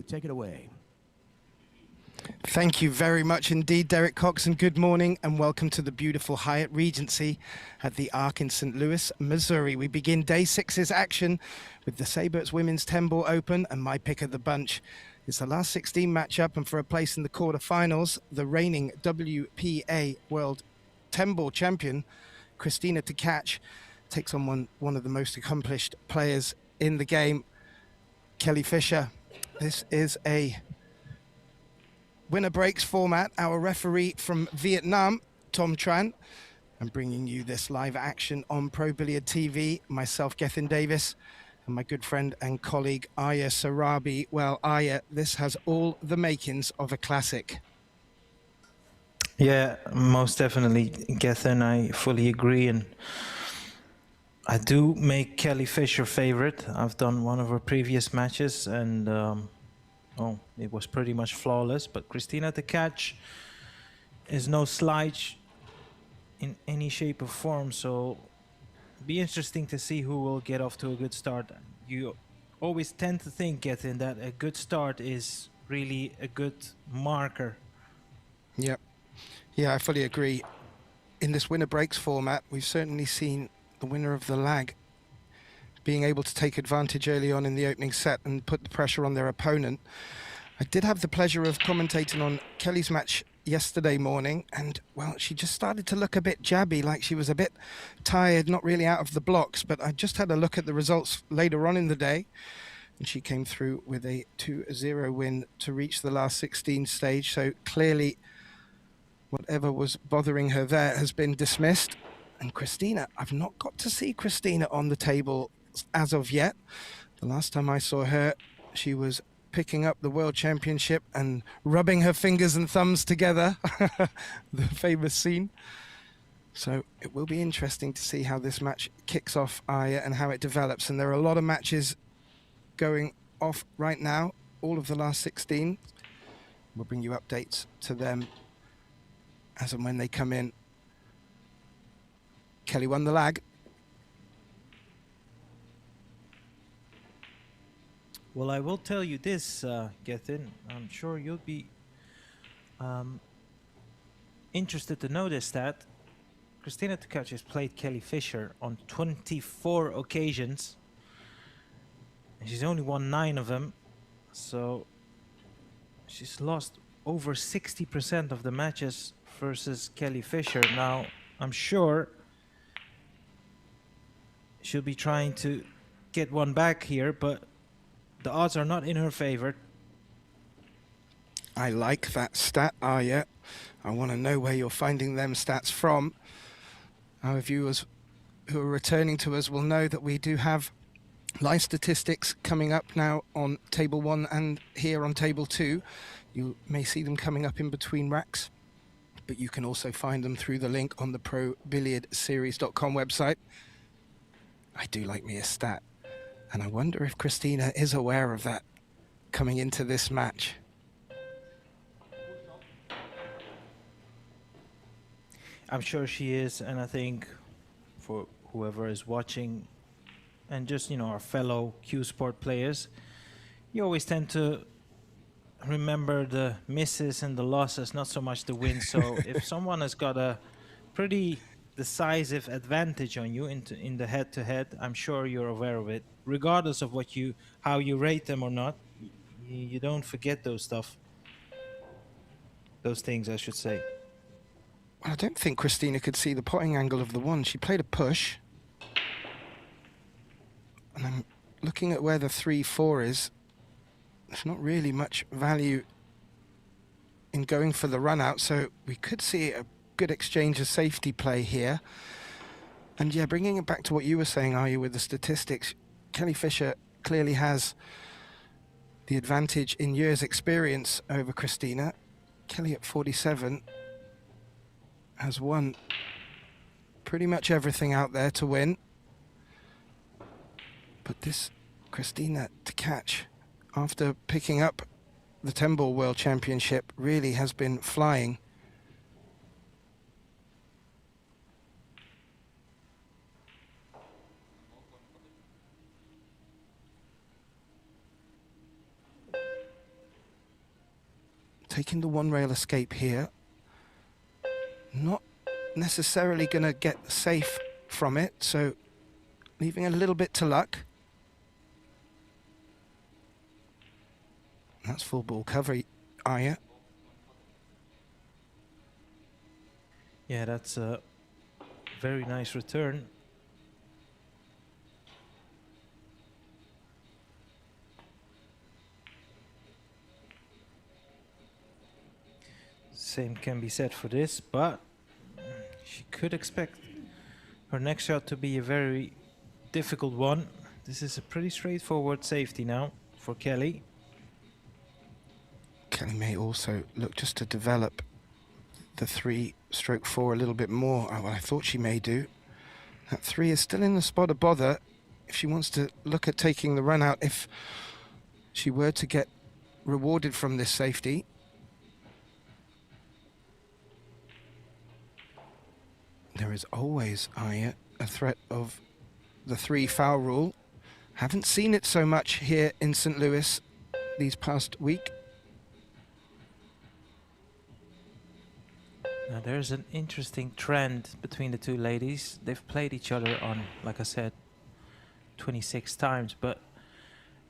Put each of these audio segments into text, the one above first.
Take it away. Thank you very much indeed, Derek Cox, and good morning and welcome to the beautiful Hyatt Regency at the Ark in St. Louis, Missouri. We begin day 6's action with the Seyberts Women's 10-ball Open, and my pick of the bunch is the last 16 matchup, and for a place in the quarterfinals, the reigning WPA World 10-ball champion, Kristina Tkach, takes on one of the most accomplished players in the game, Kelly Fisher. This is a winner breaks format. Our referee from Vietnam, Tom Tran, and bringing you this live action on Pro Billiard TV, myself, Gethin Davis, and my good friend and colleague, Aya Sarabi. Well, Aya, this has all the makings of a classic. Yeah, most definitely, Gethin. I fully agree, and I do make Kelly Fisher favorite. I've done one of her previous matches, and it was pretty much flawless. But Kristina Tkach is no slouch in any shape or form, so be interesting to see who will get off to a good start. You always tend to think, Gethin, that a good start is really a good marker. Yep. Yeah, I fully agree. In this winner breaks format, we've certainly seen the winner of the lag being able to take advantage early on in the opening set and put the pressure on their opponent. I did have the pleasure of commentating on Kelly's match yesterday morning, and well, she just started to look a bit jabby, like she was a bit tired, not really out of the blocks. But I just had a look at the results later on in the day, and she came through with a 2-0 win to reach the last 16 stage. So clearly whatever was bothering her there has been dismissed. And Kristina, I've not got to see Kristina on the table as of yet. The last time I saw her, she was picking up the World Championship and rubbing her fingers and thumbs together, the famous scene. So it will be interesting to see how this match kicks off, Aya, and how it develops. And there are a lot of matches going off right now, all of the last 16. We'll bring you updates to them as and when they come in. Kelly won the lag. Well, I will tell you this, Gethin. I'm sure you'll be interested to notice that Kristina Tkach has played Kelly Fisher on 24 occasions. And she's only won 9 of them. So she's lost over 60% of the matches versus Kelly Fisher. Now, I'm sure she'll be trying to get one back here, but the odds are not in her favor. I like that stat, Aya. I want to know where you're finding them stats from. Our viewers who are returning to us will know that we do have live statistics coming up now on table 1 and here on table 2. You may see them coming up in between racks, but you can also find them through the link on the ProBilliardSeries.com website. I do like me a stat, and I wonder if Kristina is aware of that coming into this match. I'm sure she is, and I think for whoever is watching, and just, our fellow Q Sport players, you always tend to remember the misses and the losses, not so much the wins. So if someone has got a pretty decisive advantage on you in the head-to-head, I'm sure you're aware of it, regardless of how you rate them or not. You don't forget those things, I should say. Well, I don't think Kristina could see the potting angle of the one. She played a push, and I'm looking at where the 3-4 is. There's not really much value in going for the run out, so we could see a good exchange of safety play here. And yeah, bringing it back to what you were saying, are you, with the statistics, Kelly Fisher clearly has the advantage in years experience over Kristina. Kelly at 47 has won pretty much everything out there to win. But this Kristina Tkach, after picking up the 10-ball World Championship, really has been flying. taking the one rail escape here. Not necessarily going to get safe from it, so leaving a little bit to luck. That's full ball cover, Aya. Yeah, that's a very nice return. Same can be said for this, but she could expect her next shot to be a very difficult one. This is a pretty straightforward safety now for Kelly. Kelly may also look just to develop the 3/4 a little bit more. Oh, well, I thought she may do. That 3 is still in the spot of bother if she wants to look at taking the run out if she were to get rewarded from this safety. There is always, Aya, a threat of the 3 foul rule. Haven't seen it so much here in St. Louis these past week. Now there's an interesting trend between the two ladies. They've played each other on, like I said, 26 times, but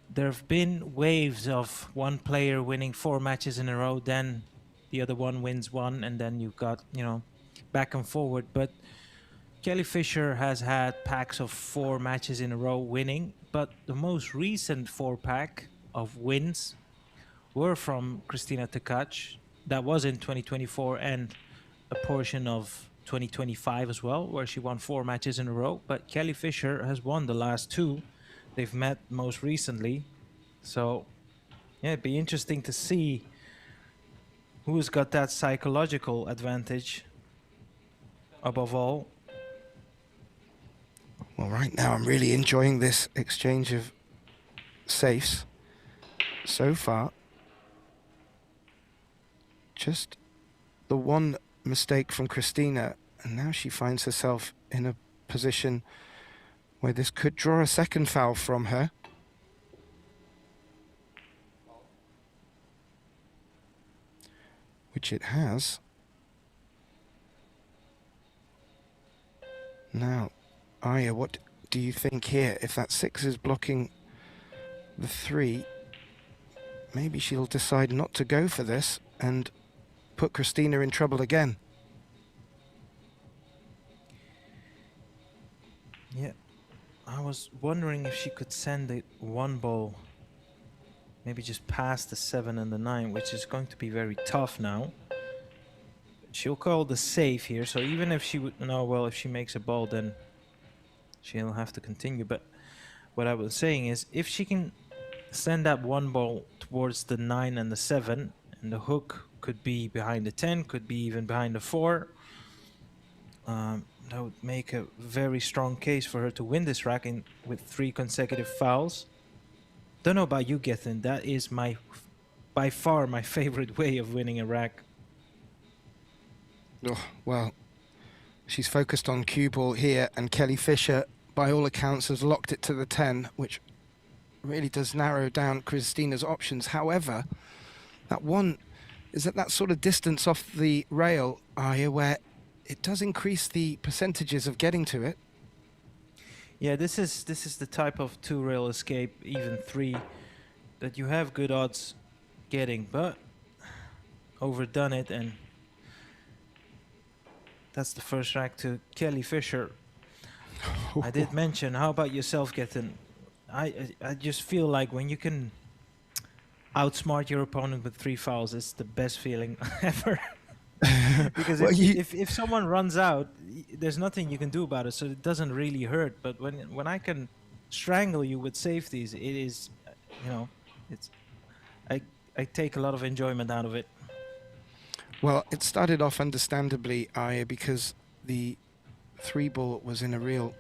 there have been waves of one player winning 4 matches in a row, then the other one wins 1, and then you've got, you know, back and forward. But Kelly Fisher has had packs of 4 matches in a row winning, but the most recent 4-pack of wins were from Kristina Tkach. That was in 2024 and a portion of 2025 as well, where she won 4 matches in a row. But Kelly Fisher has won the last 2. They've met most recently. So, yeah, it'd be interesting to see who's got that psychological advantage above all. Well, right now I'm really enjoying this exchange of safes so far. Just the one mistake from Kristina, and now she finds herself in a position where this could draw a second foul from her. Which it has. Now, Aya, what do you think here? If that 6 is blocking the 3, maybe she'll decide not to go for this and put Kristina in trouble again. Yeah, I was wondering if she could send it 1 ball, maybe just past the 7 and the 9, which is going to be very tough now. She'll call the save here, so even if she would know, well, if she makes a ball, then she'll have to continue. But what I was saying is, if she can send that 1 ball towards the 9 and the 7, and the hook could be behind the 10, could be even behind the 4, that would make a very strong case for her to win this rack with 3 consecutive fouls. Don't know about you, Gethin. That is by far my favorite way of winning a rack. Oh, well, she's focused on cue ball here, and Kelly Fisher, by all accounts, has locked it to the 10, which really does narrow down Kristina's options. However, that 1 is at that sort of distance off the rail, Aya, where it does increase the percentages of getting to it. Yeah, this is the type of 2-rail escape, even 3, that you have good odds getting, but overdone it, and that's the first rack to Kelly Fisher. I did mention, how about yourself, Gethin? I just feel like when you can outsmart your opponent with 3 fouls, it's the best feeling ever. Because well, if someone runs out, there's nothing you can do about it, so it doesn't really hurt. But when I can strangle you with safeties, it is, you know, it's I take a lot of enjoyment out of it. Well, it started off understandably, Aya, because the 3 ball was in a real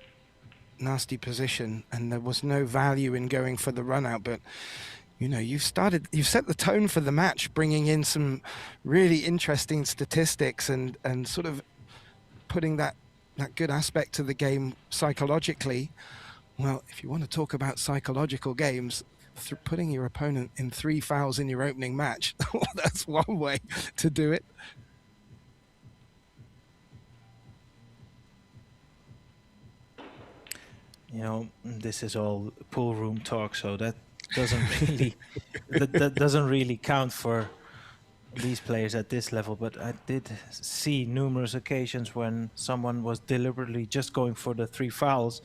nasty position and there was no value in going for the run out. But you know, you've set the tone for the match, bringing in some really interesting statistics and sort of putting that good aspect to the game psychologically. Well, if you want to talk about psychological games, putting your opponent in 3 fouls in your opening match. That's one way to do it. You know, this is all pool room talk, so that doesn't really that doesn't really count for these players at this level. But I did see numerous occasions when someone was deliberately just going for the 3 fouls,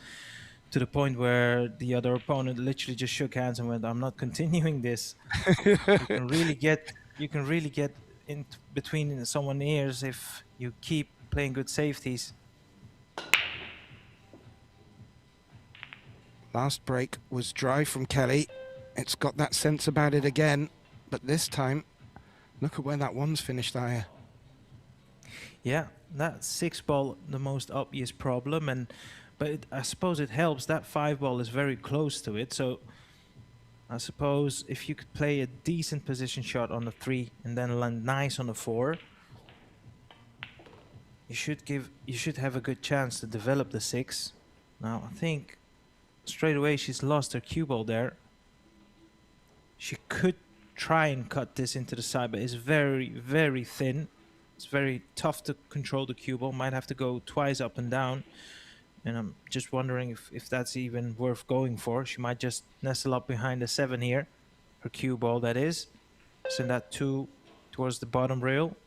to the point where the other opponent literally just shook hands and went, "I'm not continuing this." You can really get in between someone's ears if you keep playing good safeties. Last break was dry from Kelly. It's got that sense about it again, but this time, look at where that one's finished, Aya. Yeah, that 6 ball, the most obvious problem, but I suppose it helps that 5 ball is very close to it. So I suppose if you could play a decent position shot on the 3 and then land nice on the 4, you should have a good chance to develop the 6. Now I think straight away she's lost her cue ball there. She could try and cut this into the side, but it's very, very thin. It's very tough to control the cue ball. Might have to go twice up and down. And I'm just wondering if that's even worth going for. She might just nestle up behind the 7 here. Her cue ball, that is. Send that 2 towards the bottom rail.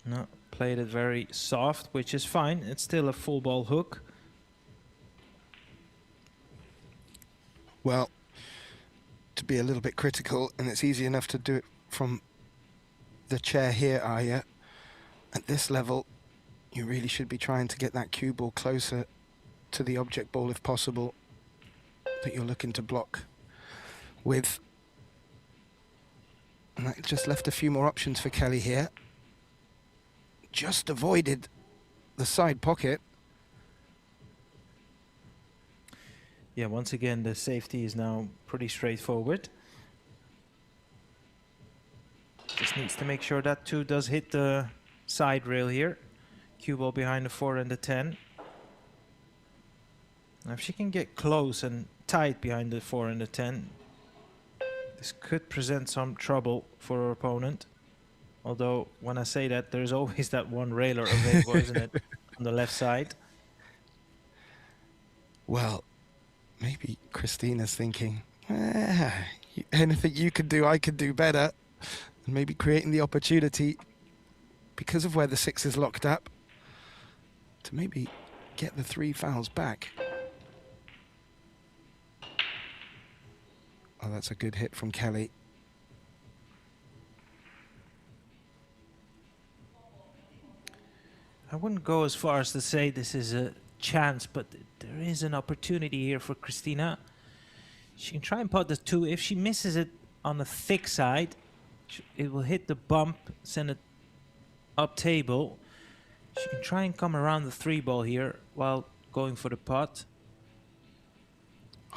No, played it very soft, which is fine. It's still a full ball hook. Well, to be a little bit critical, and it's easy enough to do it from the chair here, Aya. At this level, you really should be trying to get that cue ball closer to the object ball if possible, that you're looking to block with. And that just left a few more options for Kelly here. Just avoided the side pocket. Yeah, once again, the safety is now pretty straightforward. Just needs to make sure that 2 does hit the side rail here. Cue ball behind the 4 and the 10. Now if she can get close and tight behind the 4 and the 10, this could present some trouble for her opponent. Although when I say that, there's always that one railer available, isn't it, on the left side? Well, maybe Kristina's thinking, anything you could do, I could do better. And maybe creating the opportunity, because of where the 6 is locked up, to maybe get the 3 fouls back. Oh, that's a good hit from Kelly. I wouldn't go as far as to say this is a chance, but there is an opportunity here for Kristina. She can try and pot the 2. If she misses it on the thick side, it will hit the bump, send it up table. She can try and come around the 3 ball here while going for the pot.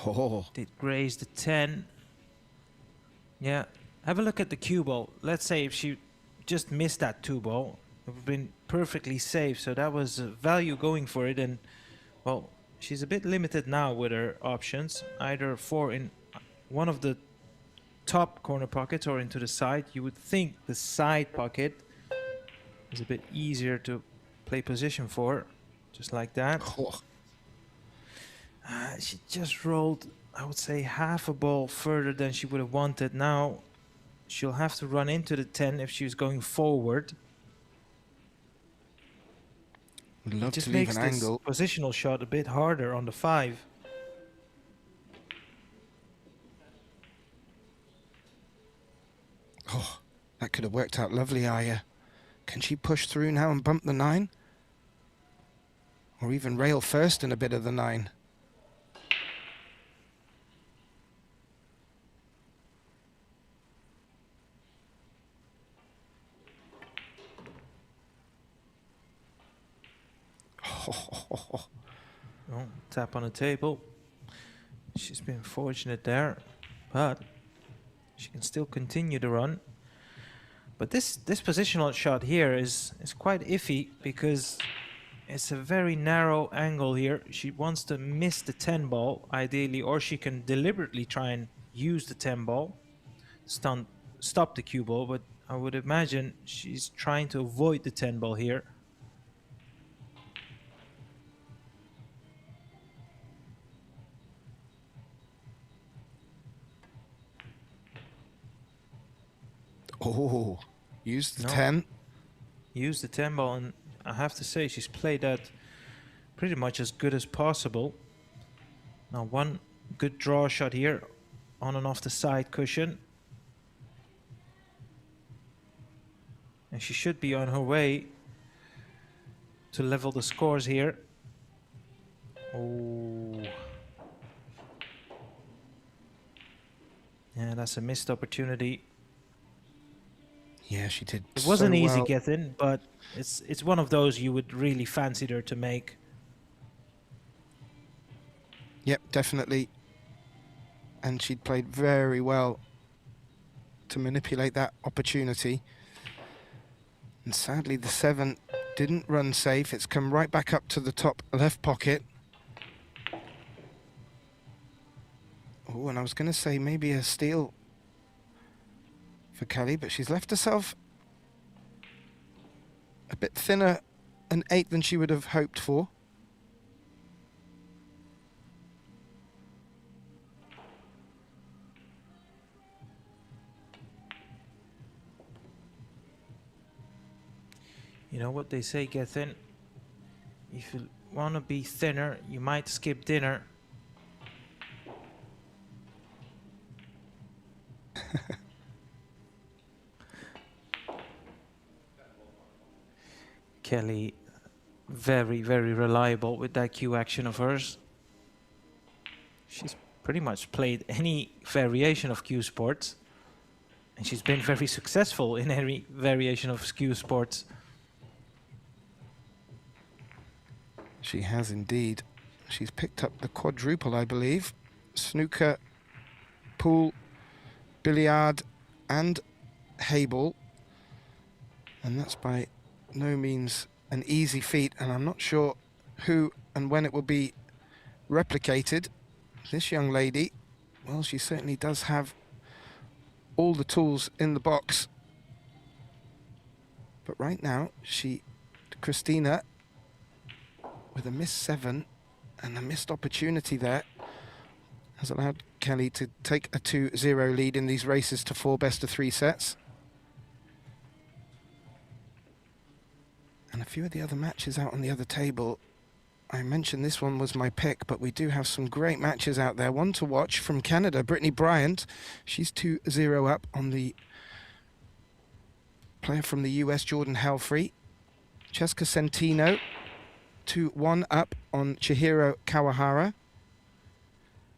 Oh, Did graze the 10. Yeah, have a look at the cue ball. Let's say if she just missed that 2 ball, it would have been perfectly safe. So that was value going for it. And, well, she's a bit limited now with her options. Either 4 in one of the top corner pockets or into the side. You would think the side pocket is a bit easier to play position for, just like that. oh. She just rolled, I would say, half a ball further than she would have wanted. Now she'll have to run into the 10 if she's going forward. Would It love just to leave makes an this angle. positional shot a bit harder on the 5. Oh, that could have worked out lovely, Aya. Can she push through now and bump the 9? Or even rail first in a bit of the 9? Oh, tap on the table. She's been fortunate there, but she can still continue the run. But this positional shot here is quite iffy, because It's a very narrow angle here. She wants to miss the 10 ball, ideally, or she can deliberately try and use the 10 ball, stop the cue ball, but I would imagine she's trying to avoid the 10 ball here. Oh, use the No. 10. Use the 10 ball, and I have to say she's played that pretty much as good as possible. Now one good draw shot here on and off the side cushion. And she should be on her way to level the scores here. Oh. Yeah, that's a missed opportunity. Yeah, she did. It wasn't so easy well. get in, but it's one of those you would really fancy her to make. Yep, definitely. And she'd played very well to manipulate that opportunity. And sadly, the 7 didn't run safe. It's come right back up to the top left pocket. Oh, and I was going to say maybe a steal for Kelly, but she's left herself a bit thinner an 8 than she would have hoped for. You know what they say, Gethin? If you want to be thinner, you might skip dinner. Kelly, very, very reliable with that cue action of hers. She's pretty much played any variation of cue sports, and she's been very successful in any variation of cue sports. She has indeed. She's picked up the quadruple, I believe. Snooker, pool, billiard, and hayball. And that's by no means an easy feat, and I'm not sure who and when it will be replicated. This young lady, well, she certainly does have all the tools in the box. But right now, Kristina, with a missed 7 and a missed opportunity there, has allowed Kelly to take a 2-0 lead in these races to 4 best-of-3 sets. And a few of the other matches out on the other table, I mentioned this one was my pick, but we do have some great matches out there. One to watch from Canada, Brittany Bryant. She's 2-0 up on the player from the US, Jordan Helfrey. Cheska Centino, 2-1 up on Chihiro Kawahara.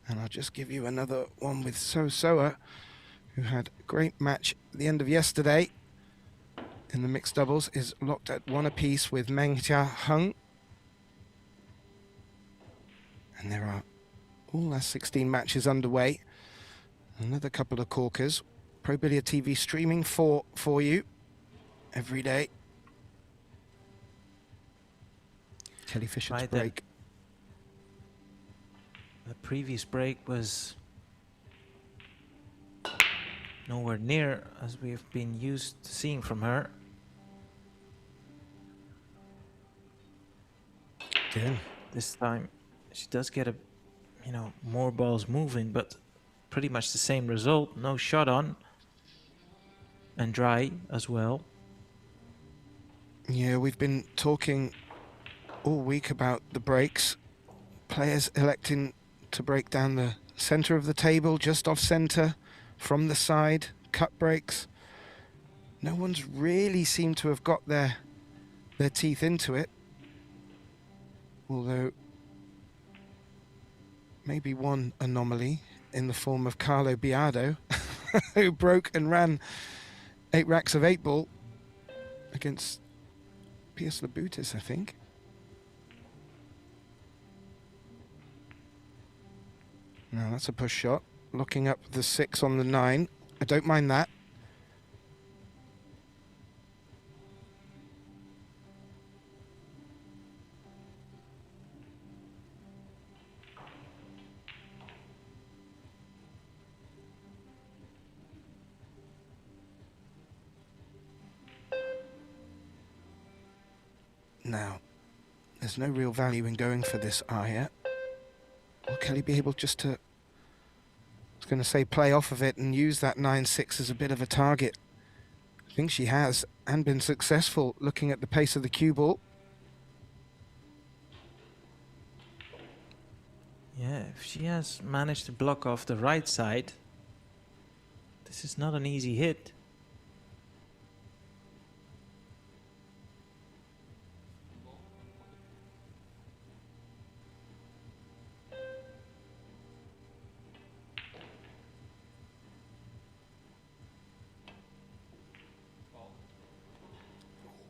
And I'll just give you another one with Soa, who had a great match at the end of yesterday. In the mixed doubles, is locked at 1 apiece with Meng Jia Hung. And there are all last 16 matches underway. Another couple of corkers. Pro Billiard TV streaming for you every day. Kelly Fisher to break. The previous break was nowhere near as we've been used to seeing from her. Again. This time she does get more balls moving, but pretty much the same result. No shot on and dry as well. Yeah, we've been talking all week about the breaks. Players electing to break down the center of the table, just off center, from the side, cut breaks. No one's really seemed to have got their teeth into it. Although maybe one anomaly in the form of Carlo Biado, who broke and ran 8 racks of 8-ball against Piers Labutis, I think. Now that's a push shot, locking up the 6 on the 9. I don't mind that. now. There's no real value in going for this Aya. Will Kelly be able just to, I was going to say, play off of it and use that 9-6 as a bit of a target? I think she has, and been successful looking at the pace of the cue ball. Yeah, if she has managed to block off the right side, this is not an easy hit.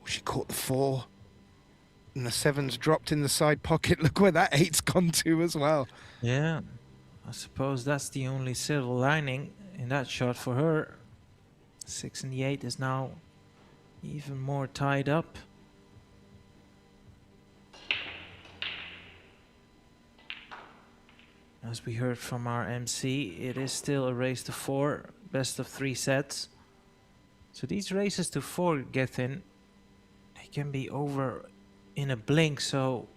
She caught the 4. And the 7's dropped in the side pocket. Look where that 8's gone to as well. Yeah, I suppose that's the only silver lining in that shot for her. 6 and the 8 is now even more tied up. As we heard from our MC, it is still a race to 4, best of 3 sets. So these races to 4, Gethin, they can be over in a blink. So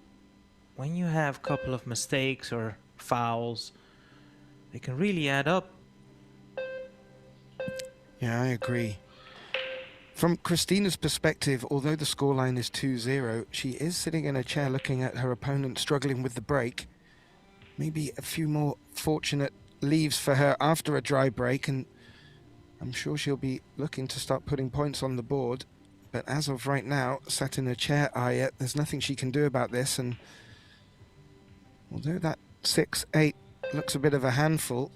when you have a couple of mistakes or fouls, they can really add up. Yeah, I agree. From Kristina's perspective, although the scoreline is 2-0, she is sitting in a chair looking at her opponent struggling with the break. Maybe a few more fortunate leaves for her after a dry break, and I'm sure she'll be looking to start putting points on the board. But as of right now, sat in a chair, Aya, there's nothing she can do about this. And although that 6-8 looks a bit of a handful,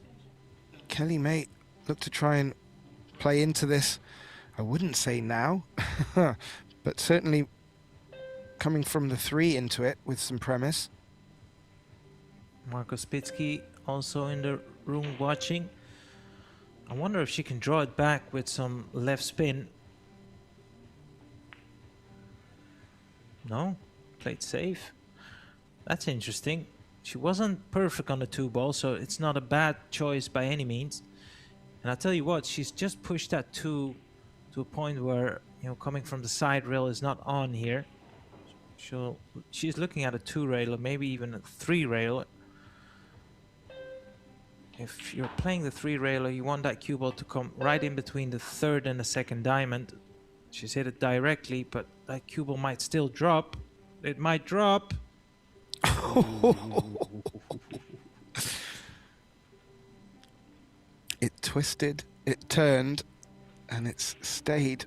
Kelly may look to try and play into this. I wouldn't say now, but certainly coming from the 3 into it with some premise. Marko Spitsky also in the room watching. I wonder if she can draw it back with some left spin. No, played safe. That's interesting. She wasn't perfect on the 2 ball, so it's not a bad choice by any means. And I'll tell you what, she's just pushed that 2 to a point where, you know, coming from the side rail is not on here. She's looking at a 2 rail or maybe even a 3 rail. If you're playing the 3 railer, you want that cue ball to come right in between the 3rd and the 2nd diamond. She's hit it directly, but that cue ball might still drop. It might drop. It twisted, it turned, and it's stayed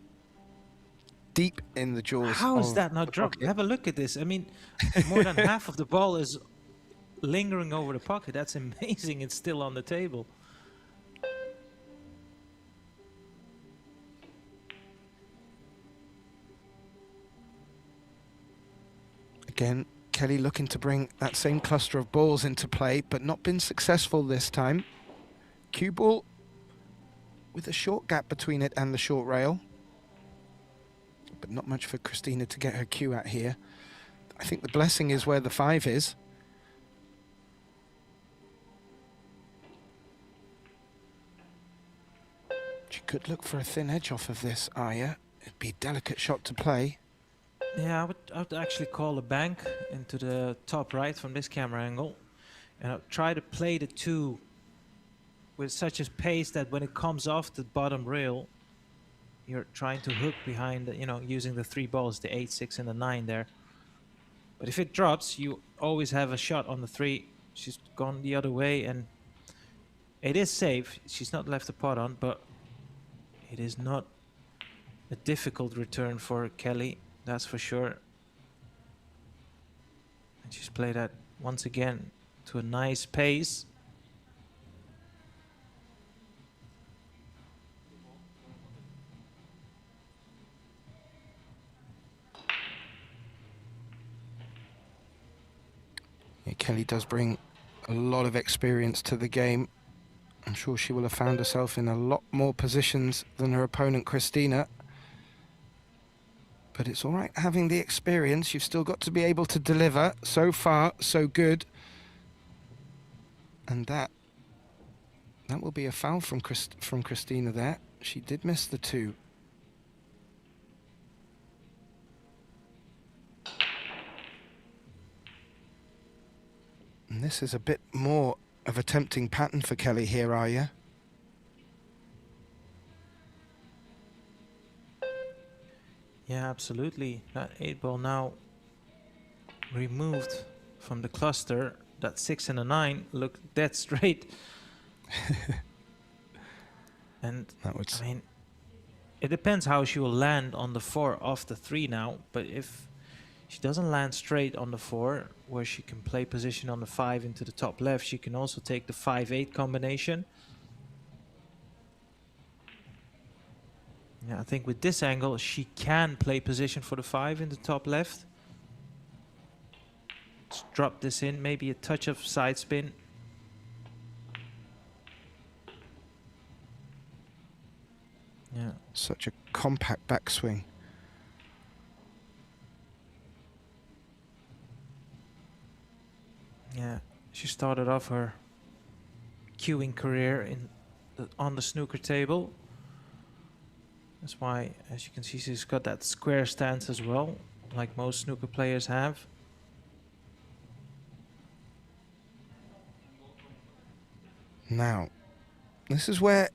deep in the jaws. How is that not dropped? Have a look at this. I mean, more than half of the ball is lingering over the pocket. That's amazing. It's still on the table. Again, Kelly looking to bring that same cluster of balls into play, but not been successful this time. Cue ball with a short gap between it and the short rail, but not much for Kristina to get her cue at here. I think the blessing is where the 5 is. She could look for a thin edge off of this, Aya. It'd be a delicate shot to play. Yeah, I would actually call a bank into the top right from this camera angle. And I'll try to play the 2 with such a pace that when it comes off the bottom rail, you're trying to hook behind, you know, using the 3 balls, the 8, 6, and the 9 there. But if it drops, you always have a shot on the 3. She's gone the other way, and it is safe. She's not left the pot on, but it is not a difficult return for Kelly, that's for sure. And she's played that once again to a nice pace. Yeah, Kelly does bring a lot of experience to the game. I'm sure she will have found herself in a lot more positions than her opponent, Kristina. But it's all right having the experience. You've still got to be able to deliver. So far, so good. And that will be a foul from Kristina there. She did miss the 2. And this is a bit more of a tempting pattern for Kelly here, are you? Yeah, absolutely. That 8 ball now removed from the cluster. That 6 and a 9 look dead straight. And That would... I mean, it depends how she will land on the 4 off the 3 now. But if she doesn't land straight on the 4, where she can play position on the 5 into the top left, she can also take the 5-8 combination. Yeah, I think with this angle, she can play position for the 5 in the top left. Let's drop this in, maybe a touch of side spin. Yeah. Such a compact backswing. Yeah, she started off her cueing career on the snooker table. That's why, as you can see, she's got that square stance as well, like most snooker players have. Now, this is where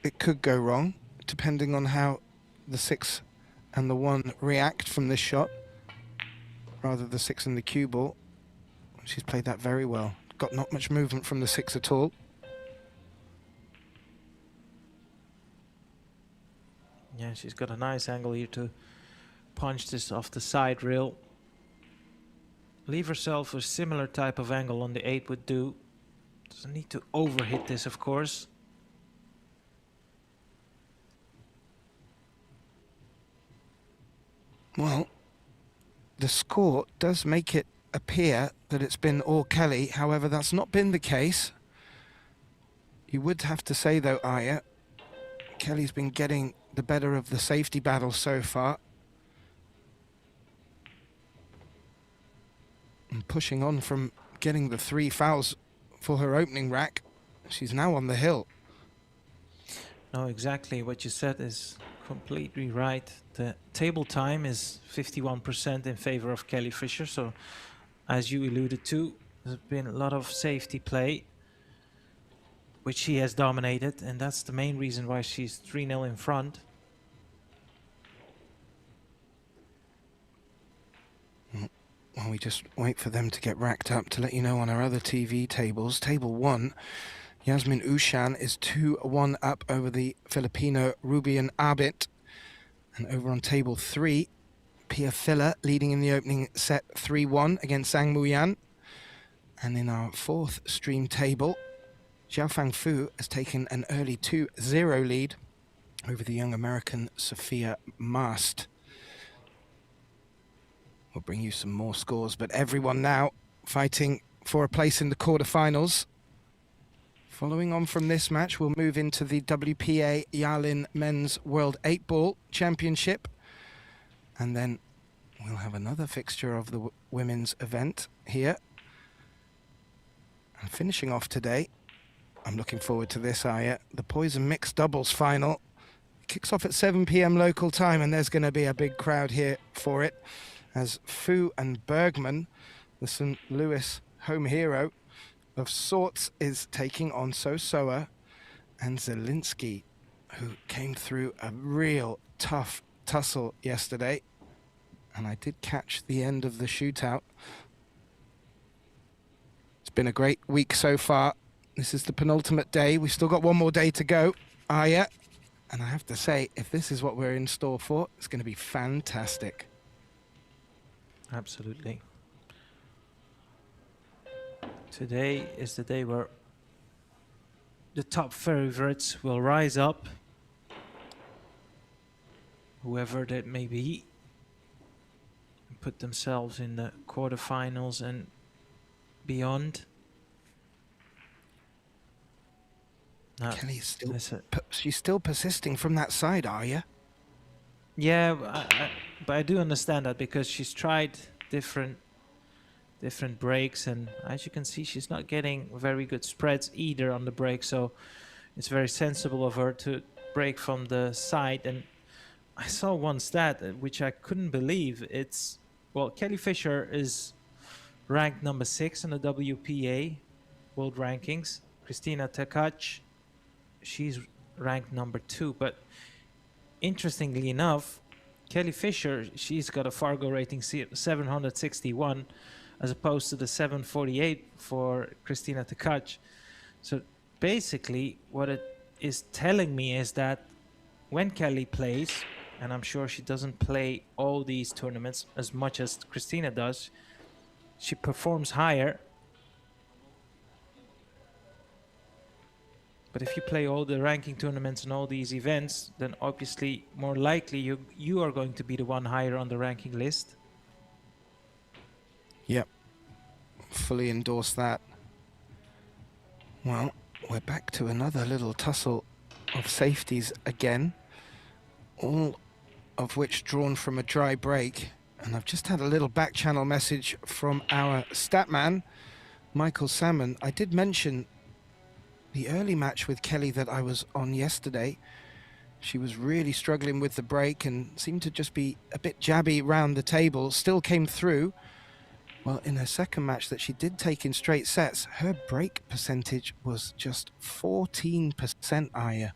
it could go wrong, depending on how the 6 and the 1 react from this shot. Rather the 6 and the cue ball. She's played that very well. Got not much movement from the 6 at all. Yeah, she's got a nice angle here to punch this off the side rail. Leave herself a similar type of angle on the 8 would do. Doesn't need to overhit this, of course. Well, the score does make it appear that it's been all Kelly. However, that's not been the case. You would have to say, though, Aya, Kelly's been getting the better of the safety battle so far. And pushing on from getting the 3 fouls for her opening rack. She's now on the hill. No, exactly what you said is completely right. The table time is 51% in favor of Kelly Fisher. So, as you alluded to, there's been a lot of safety play, which she has dominated, and that's the main reason why she's 3-0 in front. Well, we just wait for them to get racked up to let you know on our other TV tables. Table 1, Yasmin Ushan is 2-1 up over the Filipino Rubian Abit. And over on table 3, Pia Filler leading in the opening set 3-1 against Sang Muyan. And in our 4th stream table, Xiaofang Fu has taken an early 2-0 lead over the young American Sophia Mast. We'll bring you some more scores, but everyone now fighting for a place in the quarterfinals. Following on from this match, we'll move into the WPA Yalin Men's World 8-Ball Championship. And then we'll have another fixture of the women's event here. And finishing off today, I'm looking forward to this, Aya, the Poison Mixed Doubles Final. It kicks off at 7 p.m. local time, and there's going to be a big crowd here for it, as Fu and Bergman, the St. Louis home hero of sorts, is taking on Sosoa and Zielinski, who came through a real tough tussle yesterday. And I did catch the end of the shootout. It's been a great week so far. This is the penultimate day. We've still got one more day to go, Aya. And I have to say, if this is what we're in store for, it's going to be fantastic. Absolutely. Today is the day where the top favorites will rise up, whoever that may be, and put themselves in the quarterfinals and beyond. Now, Kelly's still, she's still persisting from that side, are you? Yeah, but I do understand that, because she's tried different breaks, and as you can see, she's not getting very good spreads either on the break, so it's very sensible of her to break from the side. And I saw one stat which I couldn't believe. It's, well, Kelly Fisher is ranked number 6 in the WPA world rankings. Kristina Tkach, she's ranked number 2. But interestingly enough, Kelly Fisher, she's got a Fargo rating 761 as opposed to the 748 for Kristina Tkach. So basically what it is telling me is that when Kelly plays, and I'm sure she doesn't play all these tournaments as much as Kristina does, she performs higher. But if you play all the ranking tournaments and all these events, then obviously more likely you are going to be the one higher on the ranking list. Yep, fully endorse that. Well, we're back to another little tussle of safeties again, all of which drawn from a dry break. And I've just had a little back channel message from our stat man, Michael Salmon. I did mention the early match with Kelly that I was on yesterday. She was really struggling with the break and seemed to just be a bit jabby round the table, still came through. Well, in her second match that she did take in straight sets, her break percentage was just 14% higher.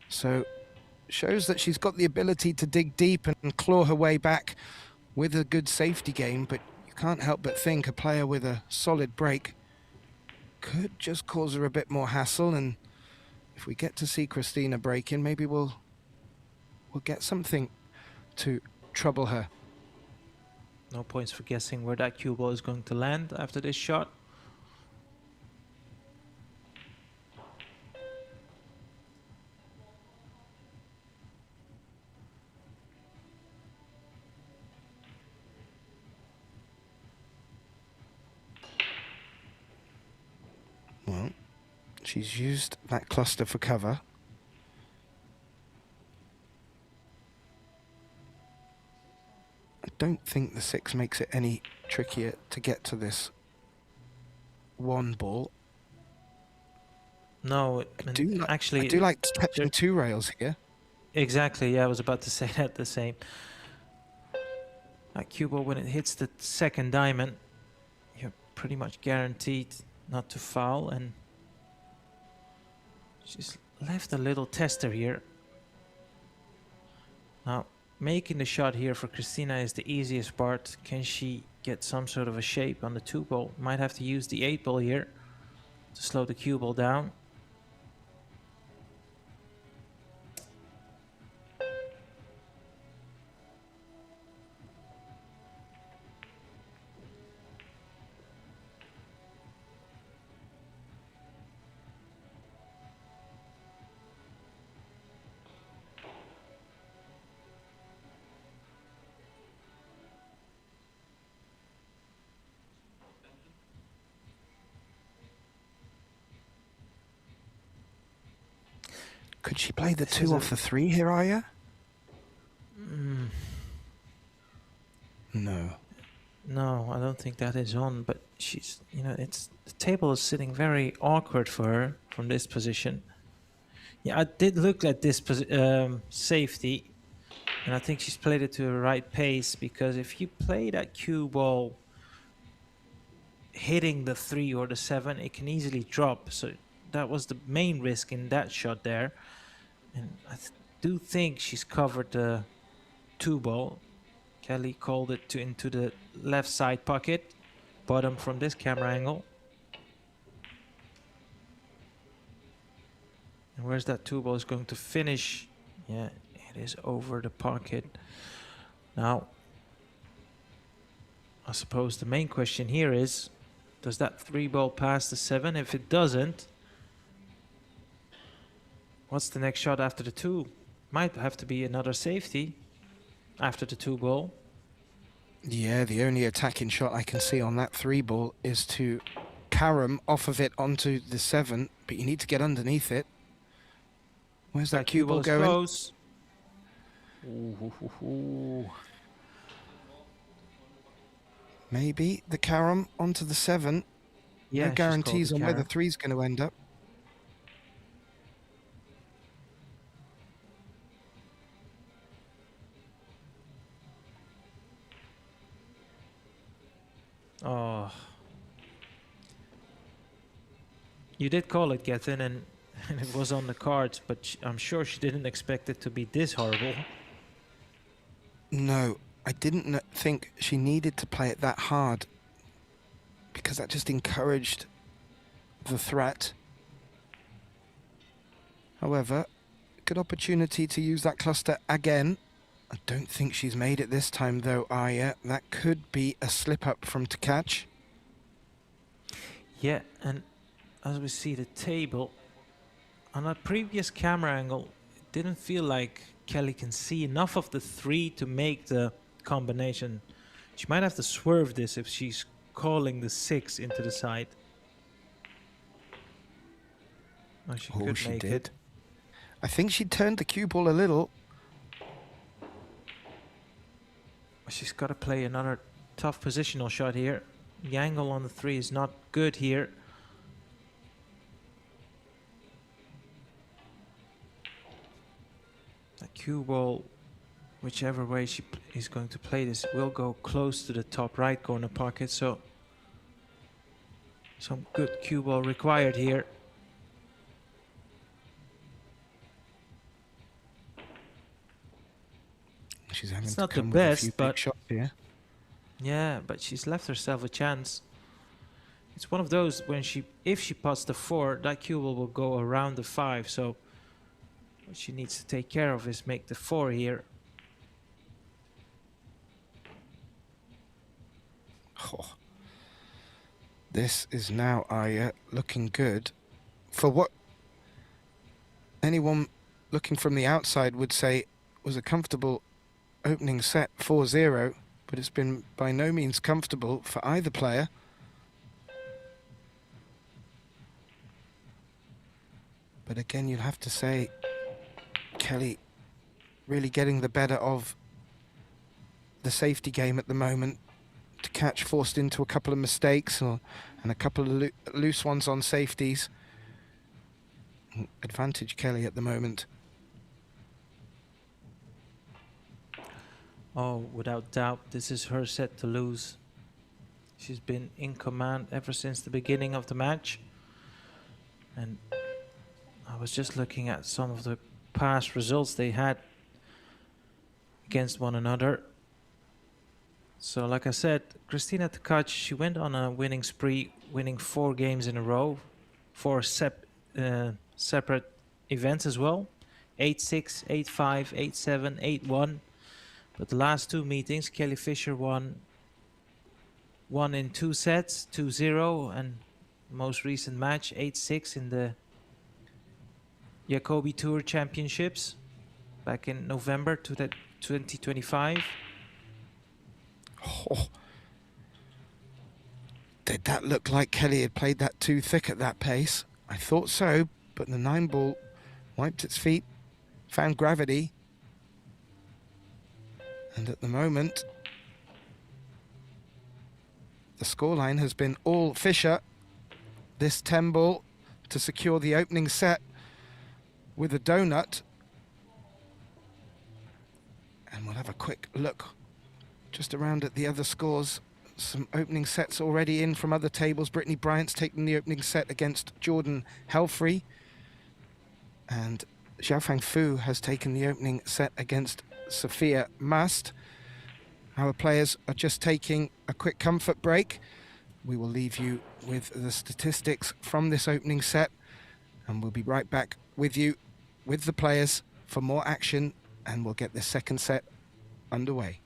So shows that she's got the ability to dig deep and claw her way back with a good safety game, but you can't help but think a player with a solid break could just cause her a bit more hassle. And if we get to see Kristina breaking, maybe we'll get something to trouble her. No points for guessing where that cue ball is going to land after this shot. Well, she's used that cluster for cover. I don't think the 6 makes it any trickier to get to this one ball. No, I do actually, I do like touching 2 rails here. Exactly, yeah, I was about to say that the same. That cue ball, when it hits the second diamond, you're pretty much guaranteed not to foul, and she's left a little tester here. Now, making the shot here for Kristina is the easiest part. Can she get some sort of a shape on the 2 ball? Might have to use the 8 ball here to slow the cue ball down. Could she play the 2 off the 3 here, Aya? No. No, I don't think that is on, but she's, the table is sitting very awkward for her from this position. Yeah, I did look at this safety, and I think she's played it to the right pace, because if you play that cue ball hitting the 3 or the 7, it can easily drop. So that was the main risk in that shot there. And I do think she's covered the 2 ball. Kelly called it into the left side pocket, bottom from this camera angle. And where's that 2 ball is going to finish? Yeah, it is over the pocket. Now, I suppose the main question here is, does that 3 ball pass the 7? If it doesn't, what's the next shot after the 2? Might have to be another safety after the 2 ball. Yeah, the only attacking shot I can see on that 3 ball is to carom off of it onto the 7, but you need to get underneath it. Where's that cue ball going? Close. Ooh. Maybe the carom onto the 7. Yeah, no guarantees on where the 3's going to end up. Oh, you did call it, Gethin, and it was on the cards, but I'm sure she didn't expect it to be this horrible. No, I didn't think she needed to play it that hard, because that just encouraged the threat. However, good opportunity to use that cluster again. I don't think she's made it this time though, Aya. That could be a slip-up from Tkach. Yeah, and as we see the table, on a previous camera angle, it didn't feel like Kelly can see enough of the 3 to make the combination. She might have to swerve this if she's calling the 6 into the side. Oh, she could make it. I think she turned the cue ball a little. She's got to play another tough positional shot here. The angle on the 3 is not good here. The cue ball, whichever way she is going to play this, will go close to the top right corner pocket. So some good cue ball required here. She's having It's to not the come with a few best, big but shots here. yeah, but she's left herself a chance. It's one of those when if she puts the 4, that cue ball will go around the 5. So what she needs to take care of is make the 4 here. Oh. This is now Aya looking good for what anyone looking from the outside would say was a comfortable opening set 4-0, but it's been by no means comfortable for either player. But again, you'll have to say Kelly really getting the better of the safety game at the moment. Tkach forced into a couple of mistakes and a couple of loose ones on safeties. Advantage Kelly at the moment. Oh, without doubt, this is her set to lose. She's been in command ever since the beginning of the match. And I was just looking at some of the past results they had against one another. So like I said, Kristina Tkach, she went on a winning spree, winning 4 games in a row, 4 separate events as well. 8-6, 8-5, 8-7, 8-1. But the last 2 meetings, Kelly Fisher won in 2 sets, 2-0, and most recent match, 8-6 in the Jacobi Tour Championships back in November 2025. Oh. Did that look like Kelly had played that too thick at that pace? I thought so, but the 9 ball wiped its feet, found gravity. And at the moment, the scoreline has been all Fisher. This 10 ball to secure the opening set with a donut. And we'll have a quick look just around at the other scores. Some opening sets already in from other tables. Brittany Bryant's taking the opening set against Jordan Helfrey. And Xiaofang Fu has taken the opening set against Sophia Mast. Our players are just taking a quick comfort break. We will leave you with the statistics from this opening set, and we'll be right back with you with the players for more action, and we'll get the second set underway.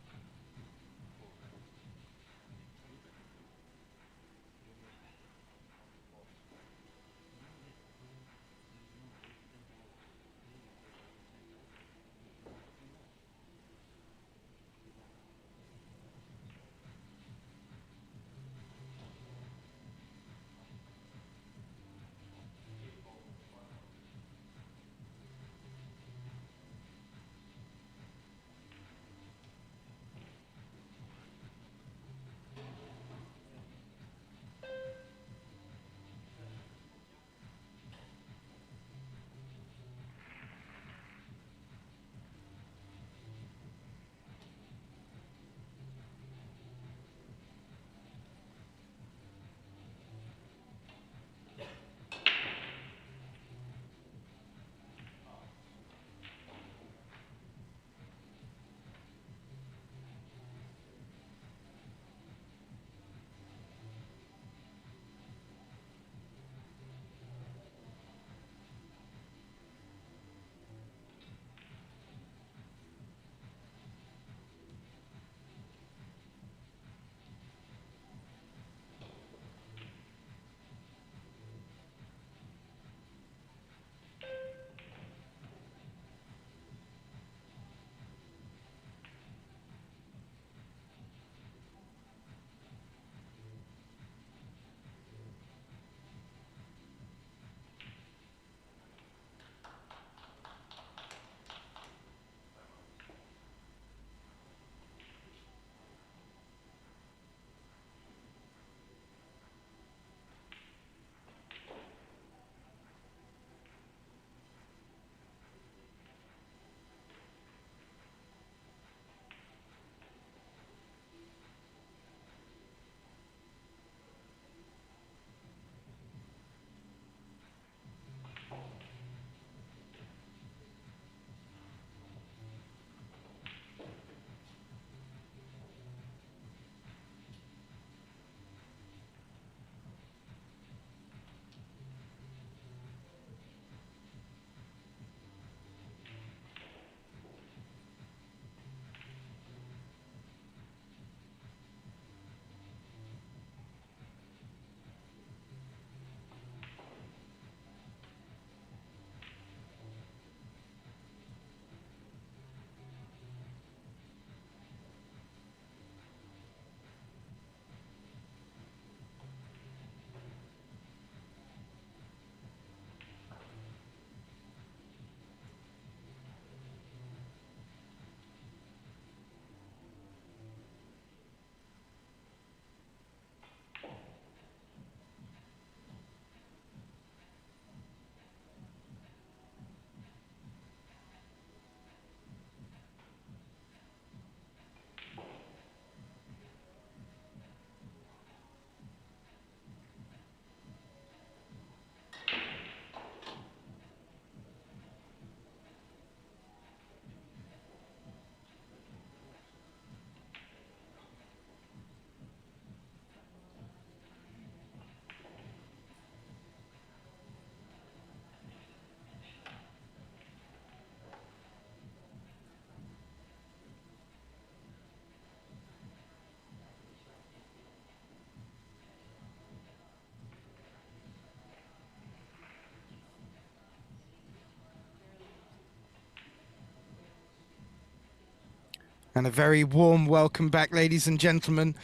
And a very warm welcome back, ladies and gentlemen.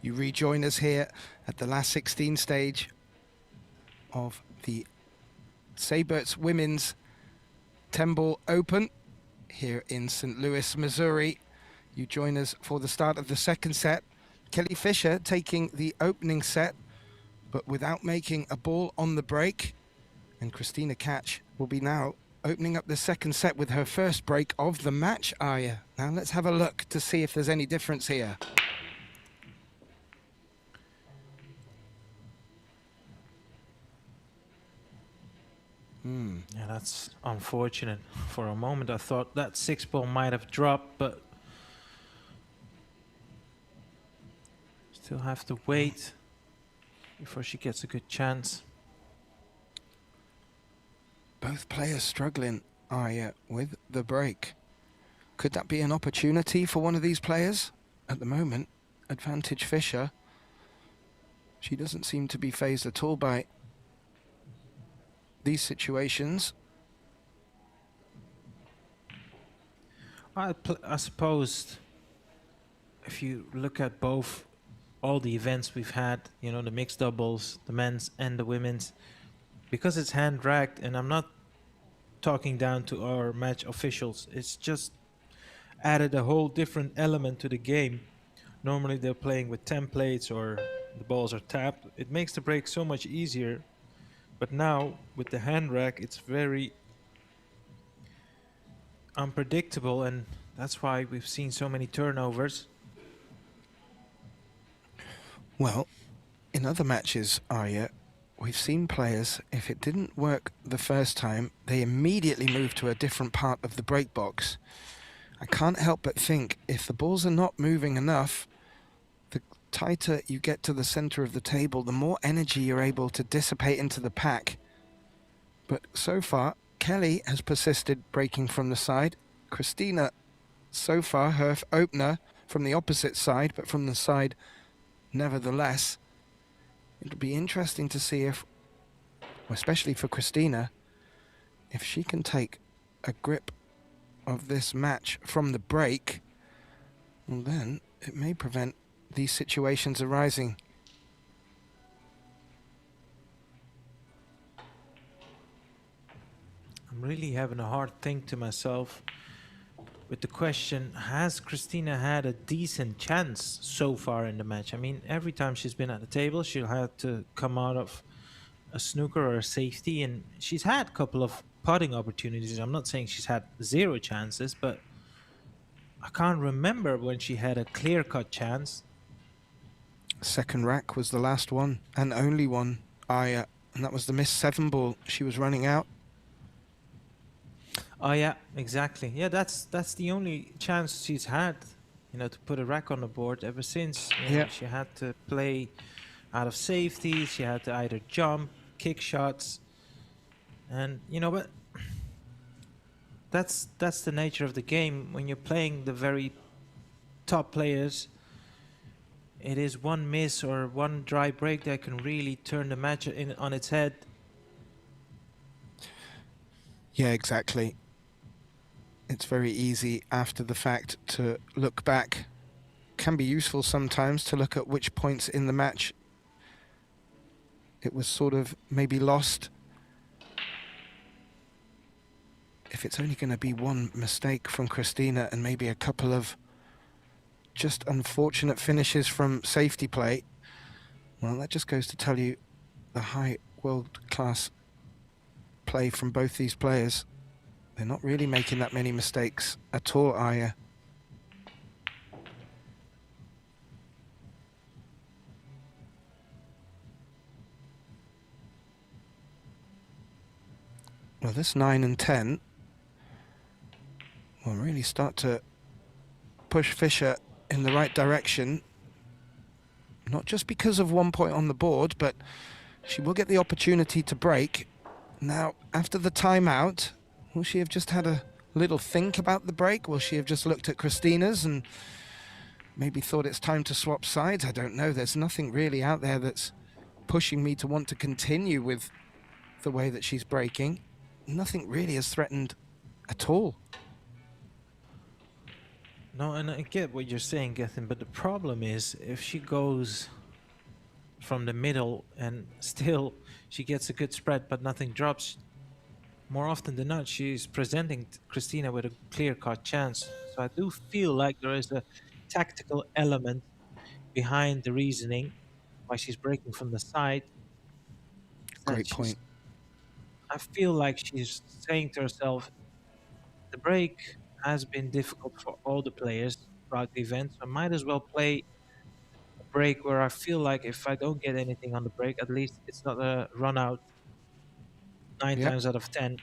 You rejoin us here at the last 16 stage of the Seyberts Women's 10-Ball Open here in St. Louis, Missouri. You join us for the start of the second set. Kelly Fisher taking the opening set, but without making a ball on the break. And Kristina Tkach will be now opening up the second set with her first break of the match, Arya. Now let's have a look to see if there's any difference here. Yeah, that's unfortunate. For a moment I thought that 6-ball might have dropped, but still have to wait before she gets a good chance. Both players struggling, Arya, with the break. Could that be an opportunity for one of these players? At the moment, advantage Fisher. She doesn't seem to be fazed at all by these situations. I suppose if you look at all the events we've had, you know, the mixed doubles, the men's and the women's, because it's hand racked, and I'm not talking down to our match officials, it's just added a whole different element to the game. Normally they're playing with templates or the balls are tapped. It makes the break so much easier. But now with the hand rack, it's very unpredictable, and that's why we've seen so many turnovers. Well, in other matches, Arya, we've seen players, if it didn't work the first time, they immediately move to a different part of the break box. I can't help but think if the balls are not moving enough, the tighter you get to the center of the table, the more energy you're able to dissipate into the pack. But so far, Kelly has persisted breaking from the side. Kristina, so far, her opener from the opposite side, but from the side nevertheless. It'll be interesting to see if, especially for Kristina, if she can take a grip of this match from the break, well then it may prevent these situations arising. I'm really having a hard think to myself with the question, has Kristina had a decent chance so far in the match? I mean, every time she's been at the table, she'll have to come out of a snooker or a safety, and she's had a couple of putting opportunities. I'm not saying she's had zero chances, but I can't remember when she had a clear-cut chance. Second rack was the last one, and only one, and that was the missed 7-ball. She was running out. Oh yeah, exactly. Yeah, that's the only chance she's had, you know, to put a rack on the board ever since. You know, she had to play out of safety. She had to either jump, kick shots, and you know, but that's the nature of the game. When you're playing the very top players, it is one miss or one dry break that can really turn the match on its head. Yeah, exactly. It's very easy after the fact to look back. Can be useful sometimes to look at which points in the match it was sort of maybe lost. If it's only going to be one mistake from Kristina and maybe a couple of just unfortunate finishes from safety play, well, that just goes to tell you the high world-class play from both these players. They're not really making that many mistakes at all, Arya. Well, this 9 and 10 will really start to push Fisher in the right direction. Not just because of 1 point on the board, but she will get the opportunity to break. Now, after the timeout, will she have just had a little think about the break? Will she have just looked at Kristina's and maybe thought it's time to swap sides? I don't know. There's nothing really out there that's pushing me to want to continue with the way that she's breaking. Nothing really has threatened at all. No, and I get what you're saying, Gethin, but the problem is if she goes from the middle and still she gets a good spread but nothing drops, more often than not, she's presenting Kristina with a clear-cut chance. So I do feel like there is a tactical element behind the reasoning why she's breaking from the side. That Great point. I feel like she's saying to herself, the break has been difficult for all the players throughout the event, so I might as well play a break where I feel like if I don't get anything on the break, at least it's not a run out nine Yep. times out of 10.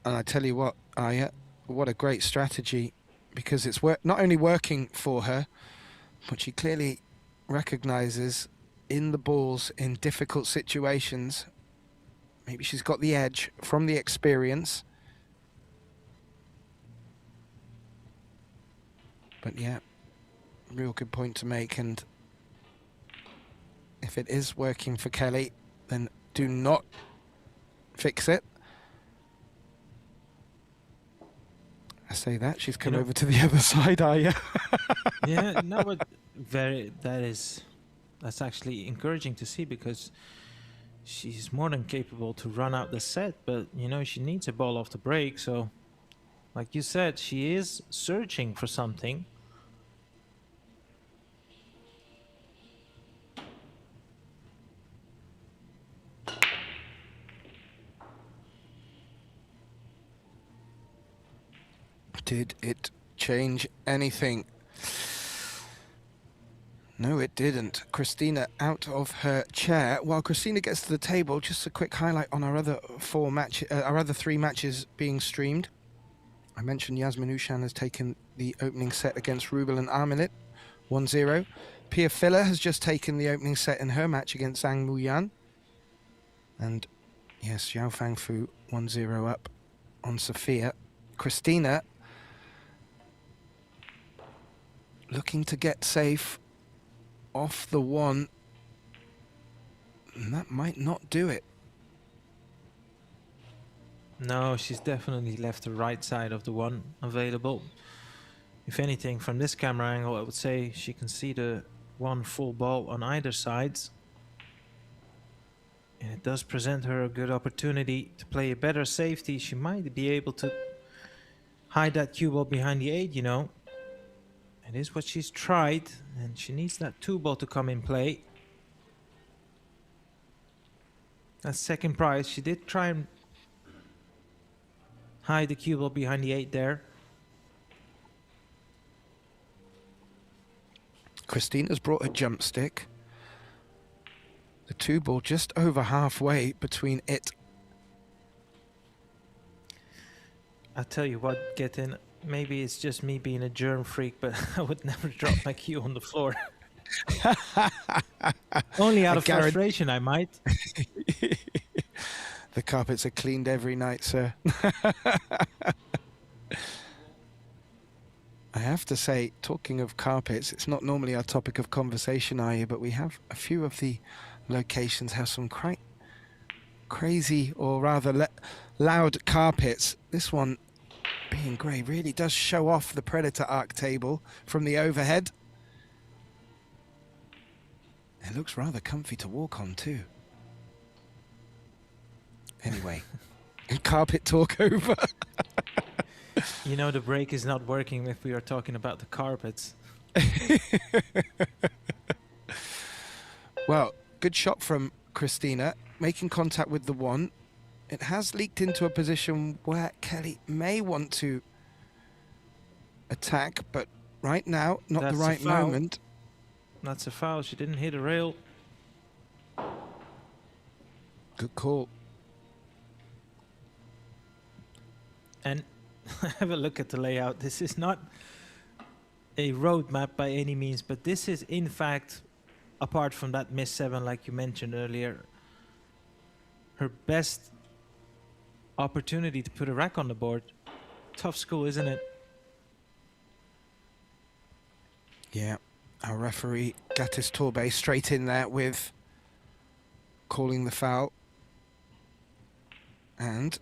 And I tell you what, Aya, what a great strategy, because it's not only working for her, but she clearly recognizes in the balls in difficult situations, maybe she's got the edge from the experience. But yeah, real good point to make. And if it is working for Kelly, then do not fix it. I say that, she's come over to the other side, Aya. Yeah, no, but that's actually encouraging to see, because she's more than capable to run out the set, but she needs a ball off the break. So like you said, she is searching for something. Did it change anything? No, it didn't. Kristina out of her chair. While Kristina gets to the table, just a quick highlight on our other our other 3 matches being streamed. I mentioned Yasmin Ushan has taken the opening set against Rubel and Armilit, 1-0. Pia Filler has just taken the opening set in her match against Zhang Muyan. And yes, Xiao Fangfu 1-0 up on Sophia. Kristina looking to get safe off the 1, and that might not do it. No, she's definitely left the right side of the 1 available. If anything, from this camera angle, I would say she can see the 1 full ball on either side. And it does present her a good opportunity to play a better safety. She might be able to hide that cue ball behind the 8, It is what she's tried, and she needs that 2 ball to come in play. That second prize, she did try and hide the cue ball behind the 8 there. Kristina's brought a jump stick. The 2 ball just over halfway between it. I'll tell you what, Gethin, maybe it's just me being a germ freak, but I would never drop my cue on the floor. Only out of frustration, I might. The carpets are cleaned every night, sir. I have to say, talking of carpets, it's not normally our topic of conversation, but we have a few of the locations have some crazy, or rather loud carpets. This one, being grey, really does show off the Predator arc table from the overhead. It looks rather comfy to walk on too. Anyway, carpet talk over. The break is not working if we are talking about the carpets. Well, good shot from Kristina, making contact with the 1. It has leaked into a position where Kelly may want to attack, but right now, not the right moment. That's a foul. She didn't hit a rail. Good call. And have a look at the layout. This is not a roadmap by any means, but this is, in fact, apart from that miss 7 like you mentioned earlier, her best opportunity to put a rack on the board. Tough school, isn't it? Yeah, our referee Gatis Torbe straight in there with calling the foul, and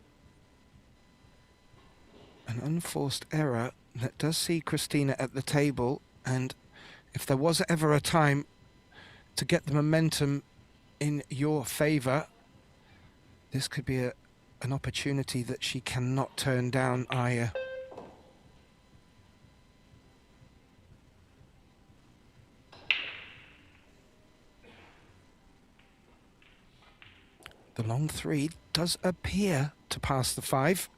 an unforced error that does see Kristina at the table, and if there was ever a time to get the momentum in your favour, this could be an opportunity that she cannot turn down, Aya. The long 3 does appear to pass the 5.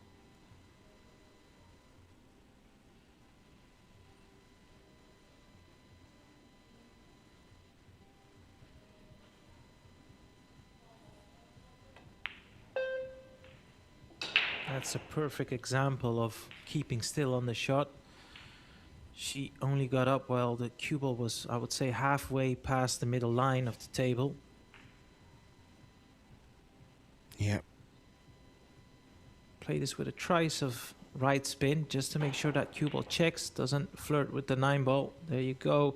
That's a perfect example of keeping still on the shot. She only got up while the cue ball was, I would say, halfway past the middle line of the table. Yep. Play this with a trice of right spin just to make sure that cue ball checks, doesn't flirt with the 9 ball. There you go.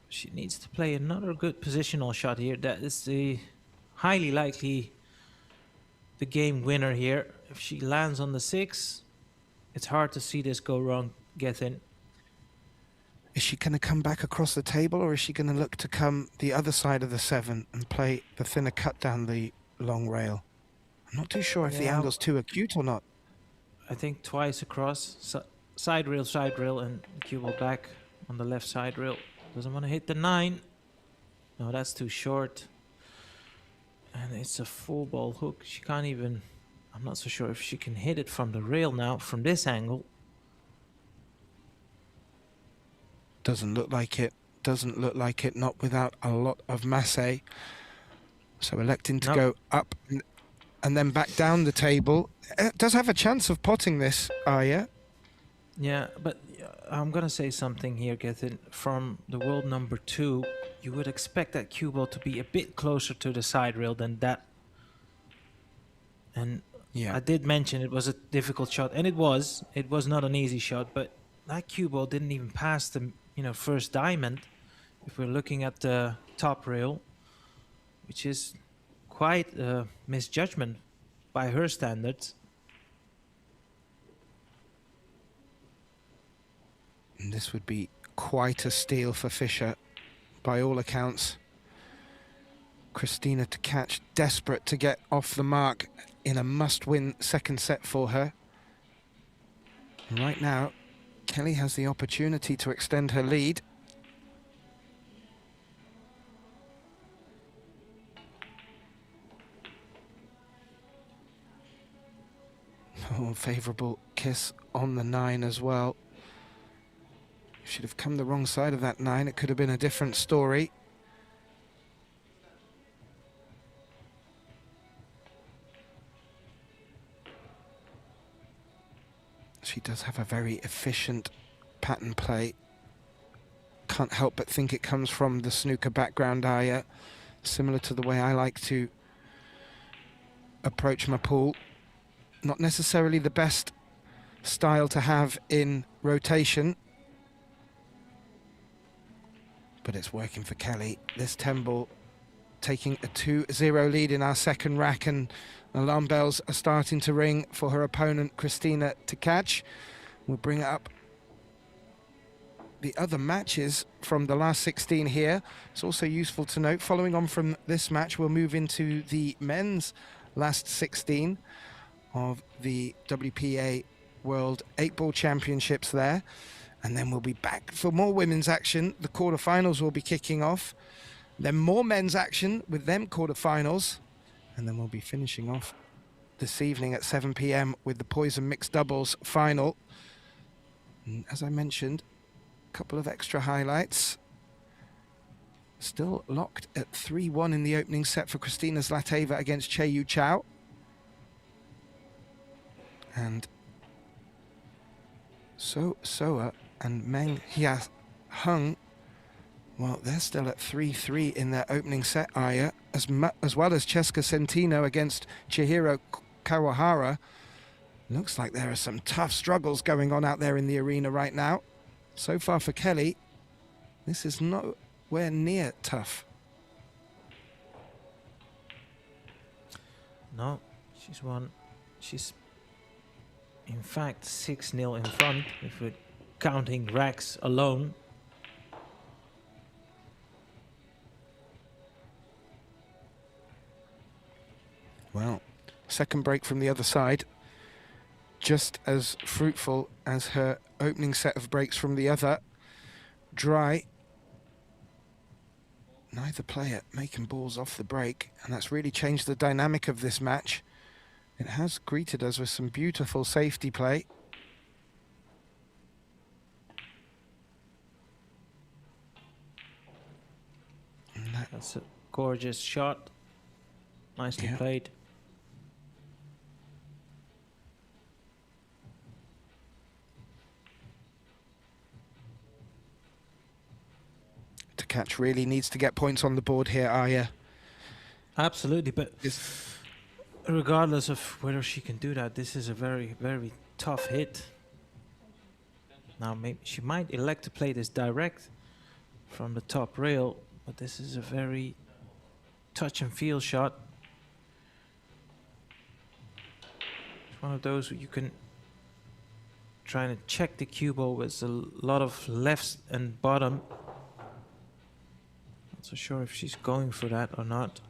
She needs to play another good positional shot here. That is the highly likely the game winner here. If she lands on the 6, it's hard to see this go wrong, Gethin. Is she going to come back across the table, or is she going to look to come the other side of the 7 and play the thinner cut down the long rail? I'm not too sure if the angle's too acute or not. I think twice across, side rail, and cue ball back on the left side rail. Doesn't want to hit the 9. No, that's too short. And it's a full ball hook. She can't even, I'm not so sure if she can hit it from the rail now, from this angle. Doesn't look like it. Doesn't look like it, not without a lot of masse. So electing to go up and then back down the table. It does have a chance of potting this, Aya. Yeah, but I'm going to say something here, Gethin. From the world number 2, you would expect that cue ball to be a bit closer to the side rail than that. And yeah, I did mention it was a difficult shot, and it was not an easy shot, but that cue ball didn't even pass the first diamond. If we're looking at the top rail, which is quite a misjudgment by her standards. And this would be quite a steal for Fischer, by all accounts. Kristina Tkach desperate to get off the mark in a must-win second set for her. And right now, Kelly has the opportunity to extend her lead. Oh, favourable kiss on the 9 as well. If she'd have come the wrong side of that 9, it could have been a different story. She does have a very efficient pattern play. Can't help but think it comes from the snooker background, Aya. Similar to the way I like to approach my pool. Not necessarily the best style to have in rotation, but it's working for Kelly. This 10 ball taking a 2-0 lead in our second rack, and alarm bells are starting to ring for her opponent, Kristina Tkach. We'll bring up the other matches from the last 16 here. It's also useful to note, following on from this match, we'll move into the men's last 16 of the WPA World 8-Ball Championships there. And then we'll be back for more women's action. The quarterfinals will be kicking off. Then more men's action with them quarterfinals. And then we'll be finishing off this evening at 7 p.m. with the Poison Mixed Doubles final. And as I mentioned, a couple of extra highlights. Still locked at 3-1 in the opening set for Kristina Zlateva against Che-Yu Chao. And Soa and Meng Hia Hung, well, they're still at 3-3 in their opening set, Aya, as well as Cheska Centino against Chihiro Kawahara. Looks like there are some tough struggles going on out there in the arena right now. So far for Kelly, this is nowhere near tough. No, she's won. She's in fact 6-0 in front if we're counting racks alone. Well, second break from the other side, just as fruitful as her opening set of breaks from the other. Dry. Neither player making balls off the break, and that's really changed the dynamic of this match. It has greeted us with some beautiful safety play. That's a gorgeous shot. Nicely played. Tkach really needs to get points on the board here, Arya. Absolutely, but regardless of whether she can do that, this is a very, very tough hit. Now, maybe she might elect to play this direct from the top rail, but this is a very touch and feel shot. It's one of those where you can try to check the cue ball with a lot of lefts and bottom. Not so sure if she's going for that or not.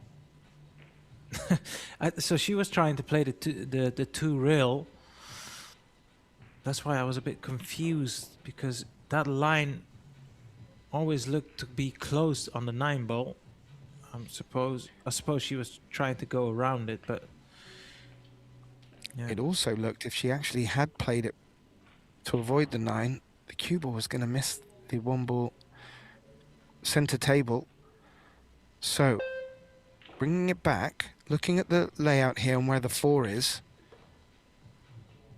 So she was trying to play the two rail. That's why I was a bit confused, because that line always looked to be closed on the 9 ball. I suppose she was trying to go around it, but yeah. It also looked, if she actually had played it to avoid the 9, the cue ball was going to miss the 1 ball center table. So, bringing it back, looking at the layout here and where the 4 is,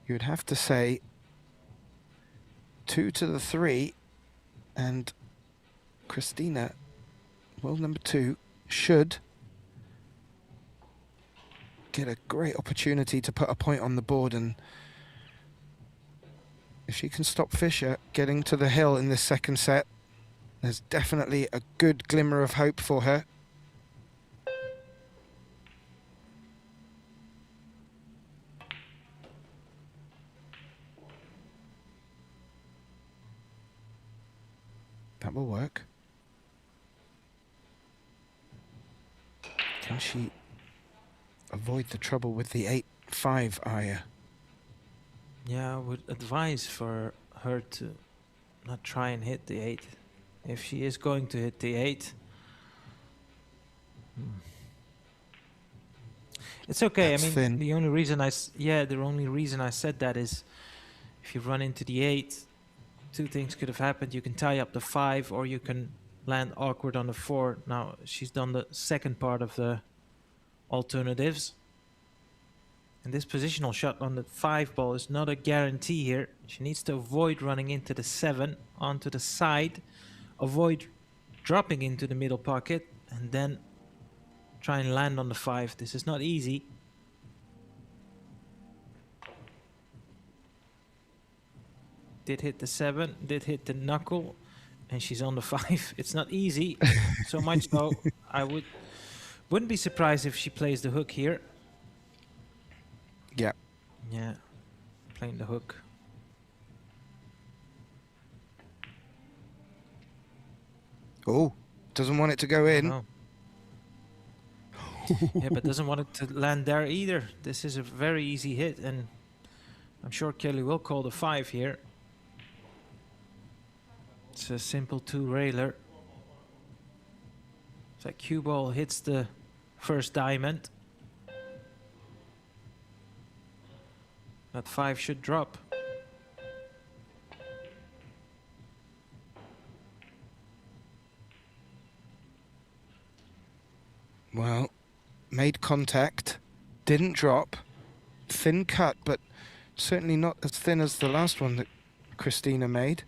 you would have to say 2 to the 3, and Kristina, well, number 2, should get a great opportunity to put a point on the board, and if she can stop Fischer getting to the hill in this second set, there's definitely a good glimmer of hope for her. That will work. Can she avoid the trouble with the 8-5, Arya? Yeah, I would advise for her to not try and hit the 8. If she is going to hit the 8, it's okay. That's I mean, thin. the only reason I said that is if you run into the 8, 2 things could have happened. You can tie up the 5, or you can land awkward on the 4. Now, she's done the second part of the alternatives. And this positional shot on the 5 ball is not a guarantee here. She needs to avoid running into the 7 onto the side, avoid dropping into the middle pocket, and then try and land on the 5. This is not easy. Did hit the 7, did hit the knuckle, and she's on the 5. It's not easy. So much so, I wouldn't be surprised if she plays the hook here. Yeah. Yeah, playing the hook. Oh, doesn't want it to go in. No. Yeah, but doesn't want it to land there either. This is a very easy hit, and I'm sure Kelly will call the 5 here. It's a simple 2-railer. If that cue ball hits the first diamond, that 5 should drop. Well, made contact, didn't drop, thin cut, but certainly not as thin as the last one that Kristina made.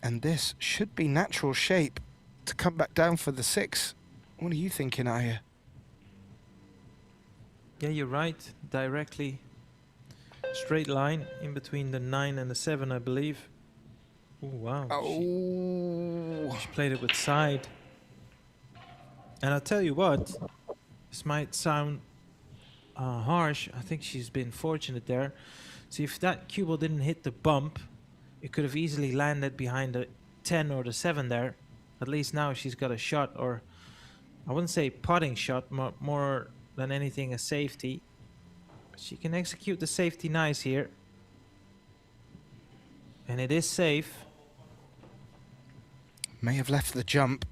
And this should be natural shape to come back down for the 6. What are you thinking, Arya? Yeah, you're right. Directly straight line in between the 9 and the 7, I believe. Ooh, wow. Oh. She played it with side. And I'll tell you what, this might sound harsh. I think she's been fortunate there. See, if that cue ball didn't hit the bump, it could have easily landed behind the 10 or the 7 there. At least now she's got a shot, or I wouldn't say putting shot, more than anything a safety. But she can execute the safety nice here. And it is safe. May have left the jump.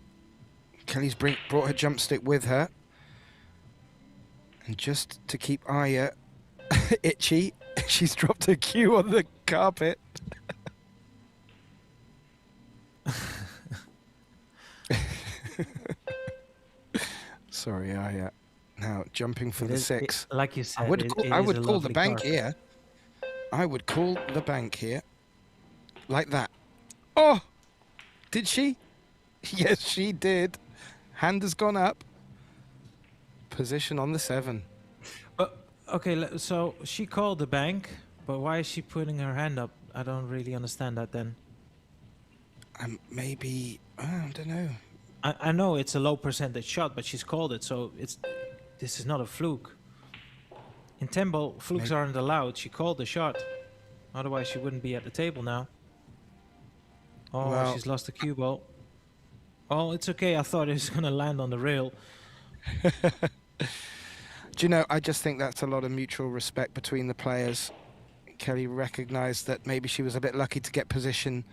Kelly's brought her jump stick with her. And just to keep Aya itchy, she's dropped her cue on the carpet. Sorry, Aya. Now jumping for the 6. Like you said, I would call the bank here. I would call the bank here. Like that. Oh! Did she? Yes, she did. Hand has gone up. Position on the 7. Okay, so she called the bank, but why is she putting her hand up? I don't really understand that then. Maybe, I don't know. I know it's a low percentage shot, but she's called it, so this is not a fluke. In Temple, flukes aren't allowed. She called the shot. Otherwise, she wouldn't be at the table now. Oh, well, she's lost the cue ball. Oh, it's okay. I thought it was going to land on the rail. Do you know, I just think that's a lot of mutual respect between the players. Kelly recognised that maybe she was a bit lucky to get position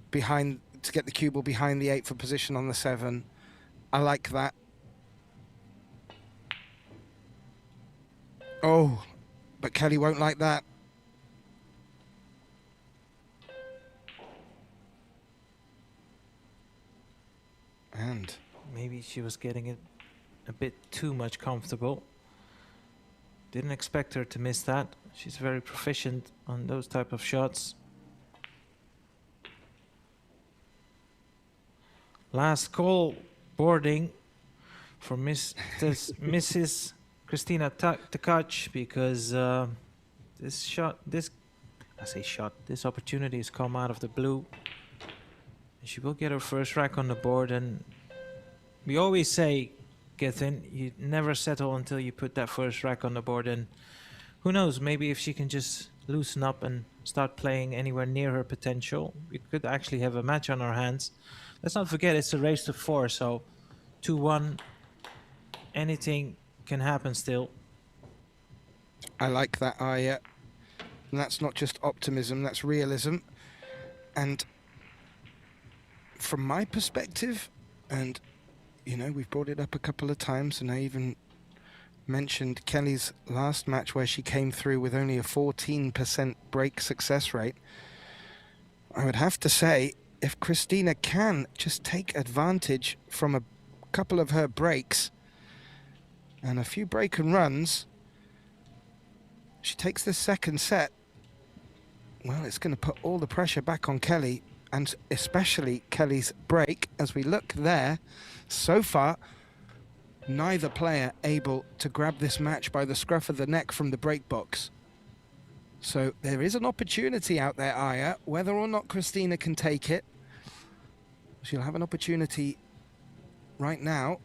behind, to get the cue ball behind the 8 for position on the 7. I like that. Oh, but Kelly won't like that. And maybe she was getting it a bit too much comfortable. Didn't expect her to miss that. She's very proficient on those type of shots. Last call boarding for Mrs. Kristina Tkach, because this opportunity has come out of the blue. She will get her first rack on the board, and we always say, Gethin, you never settle until you put that first rack on the board, and who knows, maybe if she can just loosen up and start playing anywhere near her potential, we could actually have a match on our hands. Let's not forget it's a race to 4, so 2-1, anything can happen still. I like that, Aya. And that's not just optimism, that's realism. And from my perspective, and you know, we've brought it up a couple of times, and I even mentioned Kelly's last match where she came through with only a 14% break success rate. I would have to say, if Kristina can just take advantage from a couple of her breaks and a few break and runs, she takes the second set, well, it's going to put all the pressure back on Kelly, and especially Kelly's break. As we look there, so far, neither player able to grab this match by the scruff of the neck from the break box. So there is an opportunity out there, Aya. Whether or not Kristina can take it, she'll have an opportunity right now.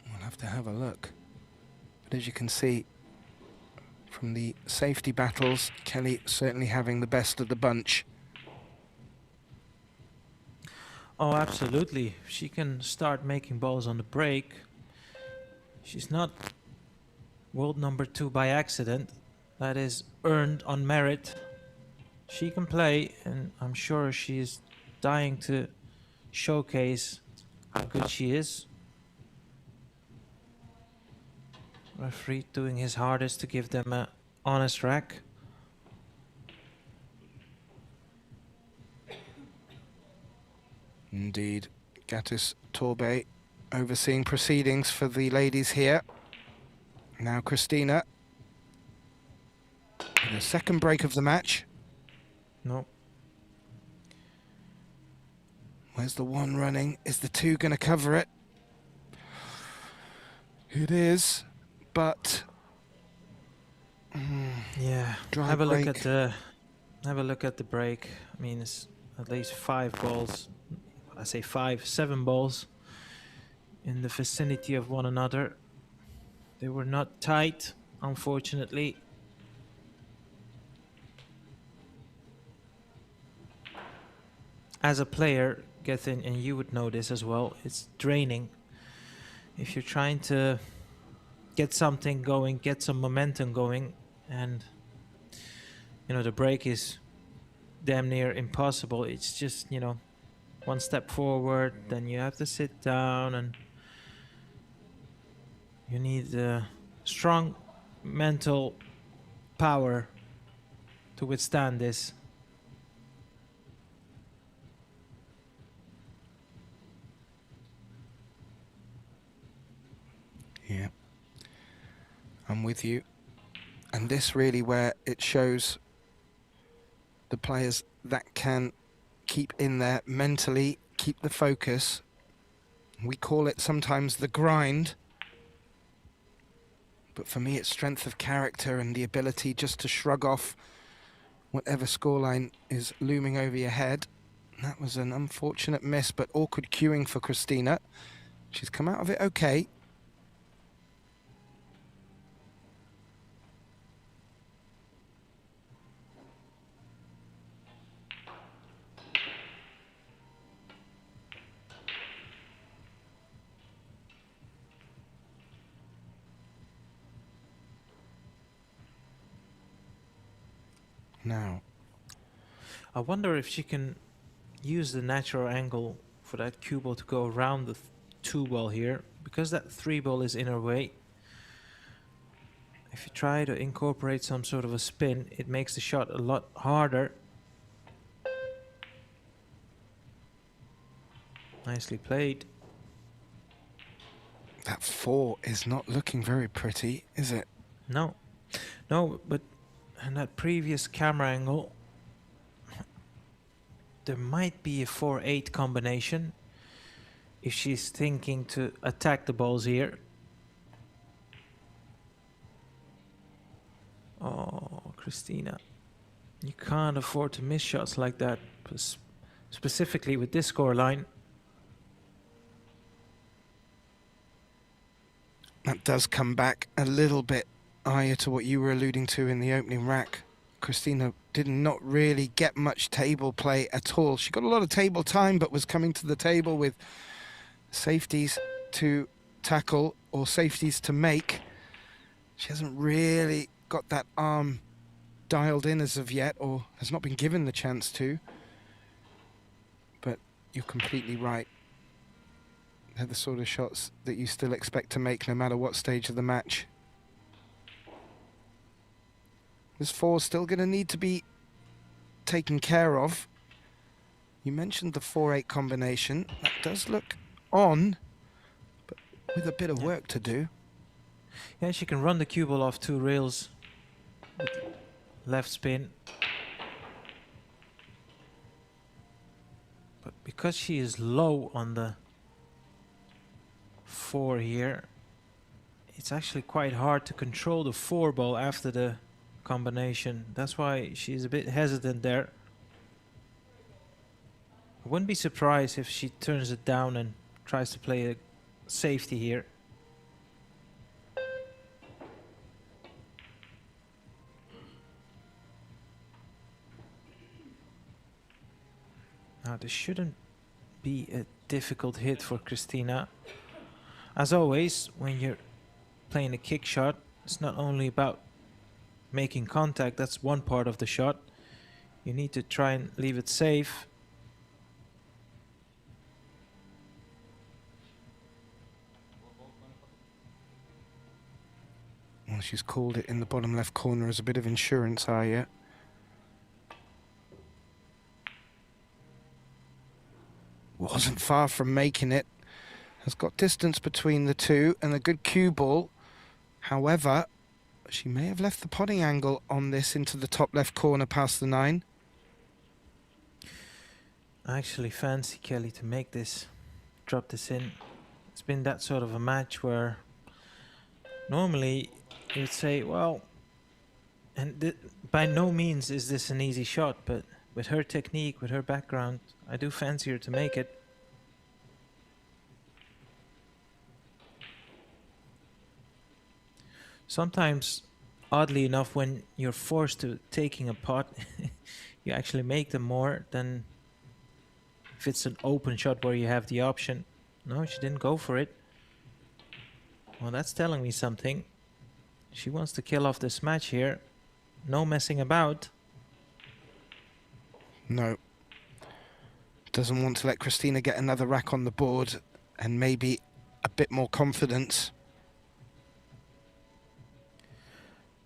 We'll have to have a look. But as you can see from the safety battles, Kelly certainly having the best of the bunch. Oh, absolutely. She can start making balls on the break. She's not world number 2 by accident. That is earned on merit. She can play, and I'm sure she's dying to showcase how good she is. Referee doing his hardest to give them an honest rack. Indeed. Gatis Torbe overseeing proceedings for the ladies here. Now Kristina. The second break of the match. No. Where's the 1 running? Is the 2 going to cover it? It is, but yeah. Have a look at the break. I mean, it's at least 5 balls. I say 7 balls in the vicinity of one another. They were not tight, unfortunately. As a player, Gethin, and you would know this as well, it's draining. If you're trying to get something going, get some momentum going, and the break is damn near impossible. It's just, one step forward, then you have to sit down, and you need strong mental power to withstand this. Yeah, I'm with you. And this really where it shows the players that can keep in there mentally, keep the focus. We call it sometimes the grind. But for me, it's strength of character and the ability just to shrug off whatever scoreline is looming over your head. That was an unfortunate miss, but awkward cueing for Kristina. She's come out of it okay. Now, I wonder if she can use the natural angle for that cue ball to go around the 2 ball here, because that 3 ball is in her way. If you try to incorporate some sort of a spin, it makes the shot a lot harder. Nicely played. that 4 is not looking very pretty, is it? No, but in that previous camera angle, there might be a 4-8 combination if she's thinking to attack the balls here. Oh, Kristina, you can't afford to miss shots like that, specifically with this scoreline. That does come back a little bit, Aya, to what you were alluding to in the opening rack. Kristina did not really get much table play at all. She got a lot of table time, but was coming to the table with safeties to tackle or safeties to make. She hasn't really got that arm dialed in as of yet, or has not been given the chance to. But you're completely right. They're the sort of shots that you still expect to make no matter what stage of the match. This 4 is still going to need to be taken care of. You mentioned the 4-8 combination. That does look on, but with a bit of work to do. Yeah, she can run the cue ball off 2 rails with left spin. But because she is low on the 4 here, it's actually quite hard to control the 4 ball after the combination. That's why she's a bit hesitant there. I wouldn't be surprised if she turns it down and tries to play a safety here. Now this shouldn't be a difficult hit for Kristina. As always, when you're playing a kick shot, it's not only about making contact, that's one part of the shot. You need to try and leave it safe. Well, she's called it in the bottom left corner as a bit of insurance, Aya. Wasn't far from making it. Has got distance between the two and a good cue ball. However, she may have left the potting angle on this into the top left corner past the 9. I actually fancy Kelly to make this, drop this in. It's been that sort of a match where normally you'd say, well, and by no means is this an easy shot, but with her technique, with her background, I do fancy her to make it. Sometimes, oddly enough, when you're forced to taking a pot, you actually make them more than if it's an open shot where you have the option. No, she didn't go for it. Well, that's telling me something. She wants to kill off this match here. No messing about. No. Doesn't want to let Kristina get another rack on the board and maybe a bit more confidence.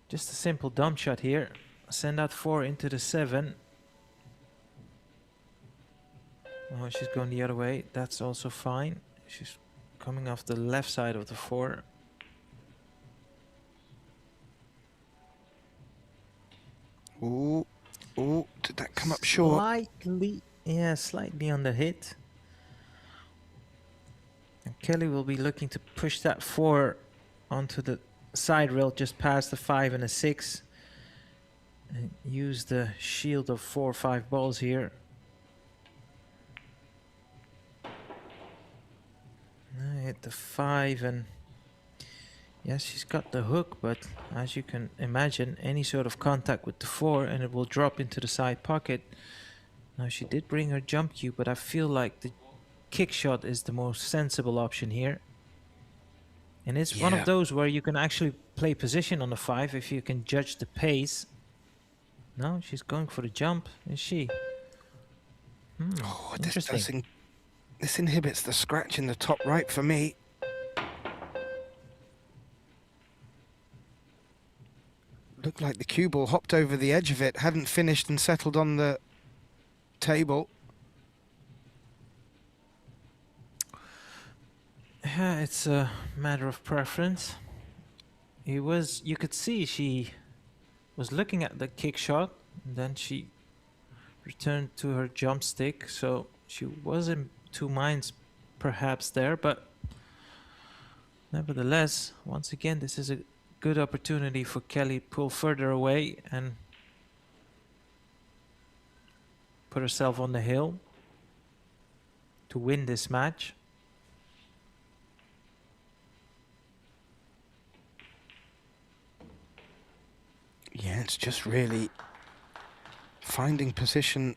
Just a simple dump shot here. Send out 4 into the 7. Oh, she's going the other way. That's also fine. She's coming off the left side of the 4. Ooh, ooh, did that come up short? Slightly, yeah, slightly on the hit. And Kelly will be looking to push that 4 onto the side rail just past the 5 and a 6. And use the shield of 4 or 5 balls here. Hit the 5 and yes, she's got the hook, but as you can imagine, any sort of contact with the 4 and it will drop into the side pocket. Now she did bring her jump cue, but I feel like the kick shot is the most sensible option here. And it's one of those where you can actually play position on the 5 if you can judge the pace. No, she's going for the jump, is she? Oh, Interesting. This inhibits the scratch in the top right for me. Looked like the cue ball hopped over the edge of it, hadn't finished and settled on the table. Yeah, it's a matter of preference. You could see she was looking at the kick shot, and then she returned to her jump stick, so she was in 2 minds perhaps there, but nevertheless, once again, this is a good opportunity for Kelly to pull further away and put herself on the hill to win this match. Yeah, it's just really finding position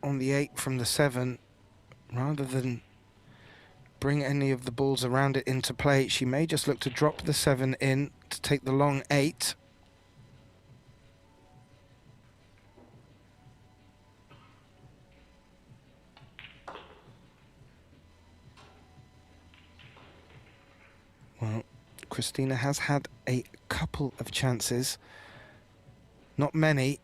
on the 8 from the 7 rather than bring any of the balls around it into play. She may just look to drop the 7 in to take the long 8. Well, Kristina has had a couple of chances, not many.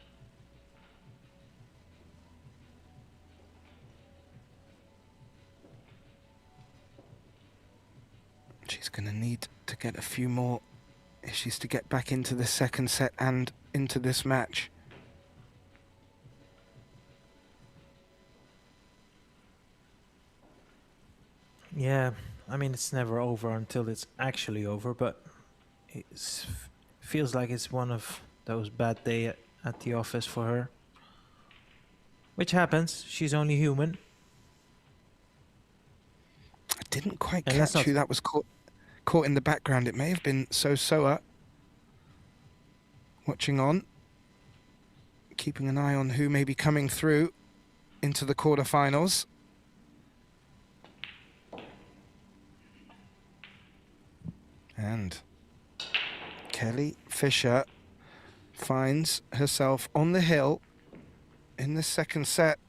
She's going to need to get a few more if she's to get back into the second set and into this match. Yeah, I mean, it's never over until it's actually over, but it feels like it's one of those bad days at the office for her. Which happens, she's only human. I didn't quite catch who that was caught in the background. It may have been Soa watching on, keeping an eye on who may be coming through into the quarterfinals. And Kelly Fisher finds herself on the hill in the second set.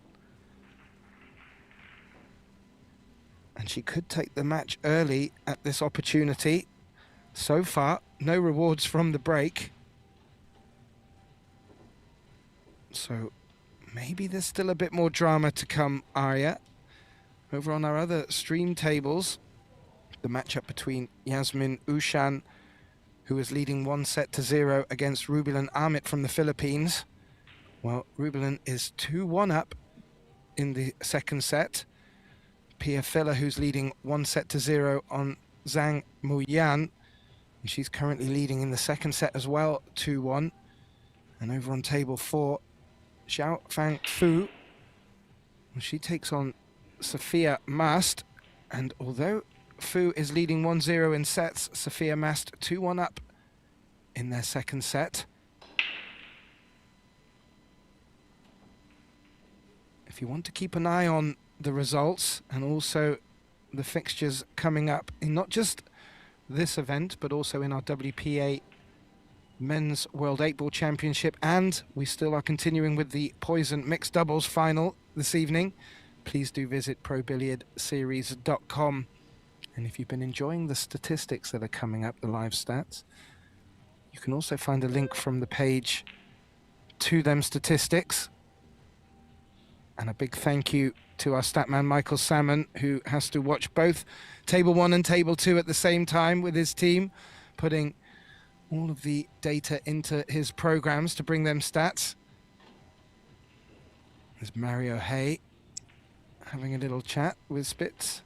And she could take the match early at this opportunity. So far, no rewards from the break. So maybe there's still a bit more drama to come, Arya. Over on our other stream tables, the matchup between Yasmin Ushan, who is leading 1-0 against Rubilan Amit from the Philippines. Well, Rubilan is 2-1 up in the second set. Pia Filler, who's leading 1-0 on Zhang Muyan. And she's currently leading in the second set as well, 2-1. And over on table 4, Xiao Fang Fu. She takes on Sophia Mast. And although Fu is leading 1-0 in sets, Sophia Mast 2-1 up in their second set. If you want to keep an eye on the results and also the fixtures coming up in not just this event, but also in our WPA Men's World 8-Ball Championship, and we still are continuing with the Poison Mixed Doubles final this evening, please do visit probilliardseries.com. And if you've been enjoying the statistics that are coming up, the live stats, you can also find a link from the page to them statistics. And a big thank you to our statman, Michael Salmon, who has to watch both Table 1 and Table 2 at the same time with his team, putting all of the data into his programs to bring them stats. There's Mario Hay having a little chat with Spitz.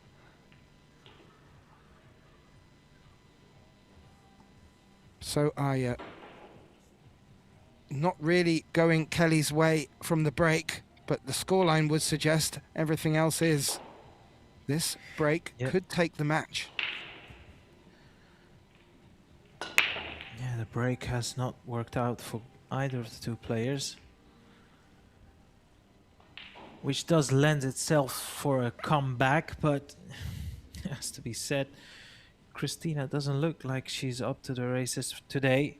So not really going Kelly's way from the break, but the scoreline would suggest everything else is. This break could take the match. Yeah, the break has not worked out for either of the two players, which does lend itself for a comeback, but it has to be said, Kristina doesn't look like she's up to the races today.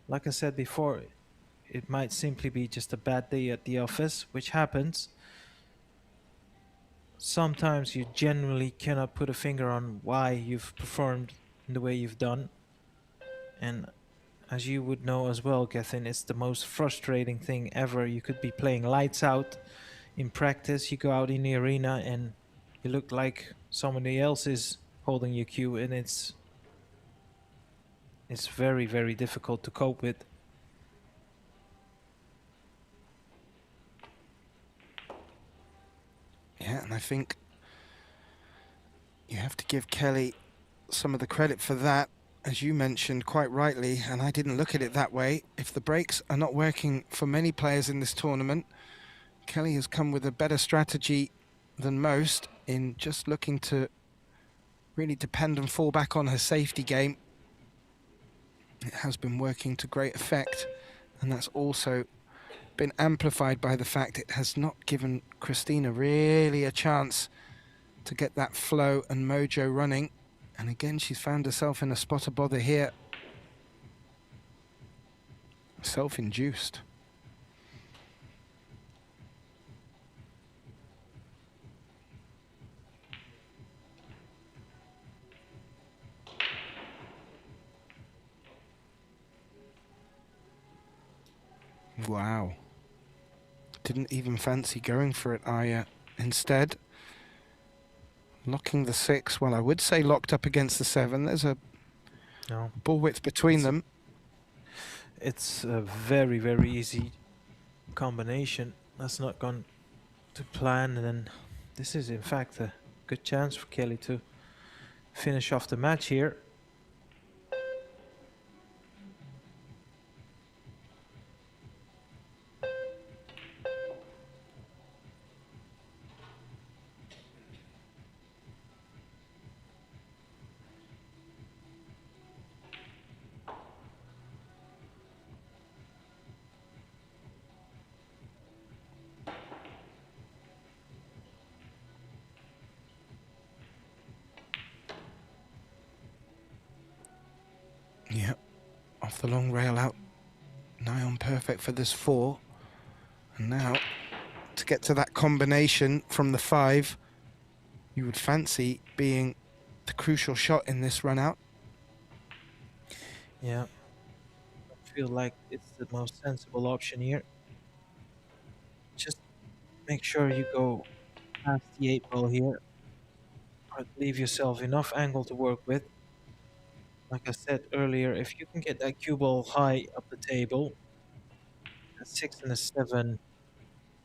Like I said before, it might simply be just a bad day at the office, which happens. Sometimes you genuinely cannot put a finger on why you've performed in the way you've done. And as you would know as well, Gethin, it's the most frustrating thing ever. You could be playing lights out in practice, you go out in the arena and you look like somebody else is holding your cue, and it's very, very difficult to cope with. Yeah, and I think you have to give Kelly some of the credit for that, as you mentioned quite rightly, and I didn't look at it that way. If the breaks are not working for many players in this tournament, Kelly has come with a better strategy than most in just looking to really depend and fall back on her safety game. It has been working to great effect, and that's also been amplified by the fact it has not given Kristina really a chance to get that flow and mojo running. And again, she's found herself in a spot of bother here. Self-induced. Wow. Didn't even fancy going for it, Aya. Instead, locking the 6. Well, I would say locked up against the 7. There's a ball width between them. It's a very, very easy combination. That's not gone to plan, and then this is in fact a good chance for Kelly to finish off the match here. Yep, off the long rail out, nigh on perfect for this 4. And now, to get to that combination from the 5, you would fancy being the crucial shot in this run out. Yeah, I feel like it's the most sensible option here. Just make sure you go past the 8 ball here, or leave yourself enough angle to work with. Like I said earlier, if you can get that cue ball high up the table, a 6 and a 7,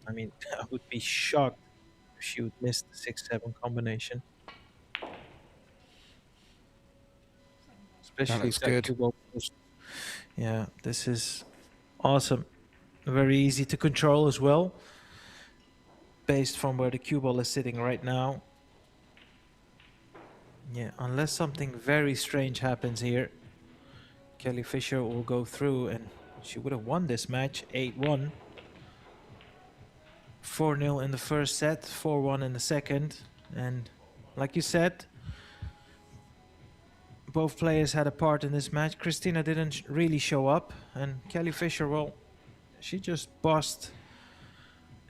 I mean, I would be shocked if she would miss the 6-7 combination. Especially if that cue ball goes. Yeah, this is awesome. Very easy to control as well, based from where the cue ball is sitting right now. Yeah, unless something very strange happens here, Kelly Fisher will go through, and she would have won this match 8-1. 4-0 in the first set, 4-1 in the second. And like you said, both players had a part in this match. Kristina didn't really show up, and Kelly Fisher, well, she just bossed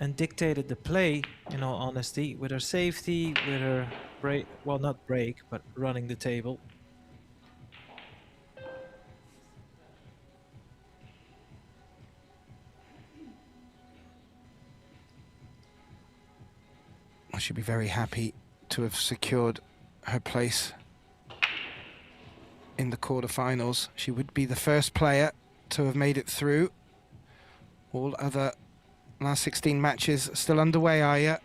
and dictated the play, in all honesty, with her safety, with her break, well, not break, but running the table. I should be very happy to have secured her place in the quarterfinals. She would be the first player to have made it through. All other last 16 matches still underway, Aya.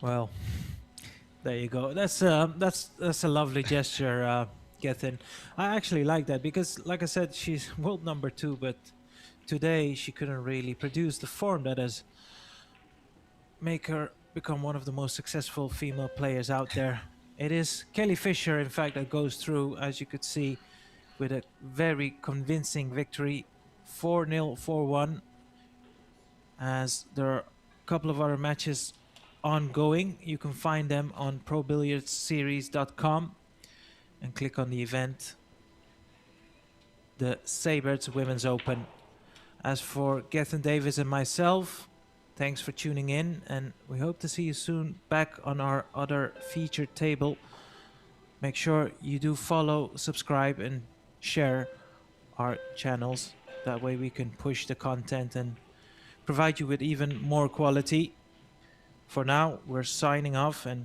Well, there you go. That's a lovely gesture, Gethin. I actually like that because, like I said, she's world number 2, but today she couldn't really produce the form that has make her become one of the most successful female players out there. It is Kelly Fisher, in fact, that goes through, as you could see, with a very convincing victory, 4-0, 4-1, as there are a couple of other matches ongoing. You can find them on probilliardsseries.com and click on the event, the Seyberts Women's Open. As for Gethin Davis and myself, thanks for tuning in, and we hope to see you soon back on our other featured table. Make sure you do follow, subscribe, and share our channels. That way we can push the content and provide you with even more quality. For now, we're signing off, and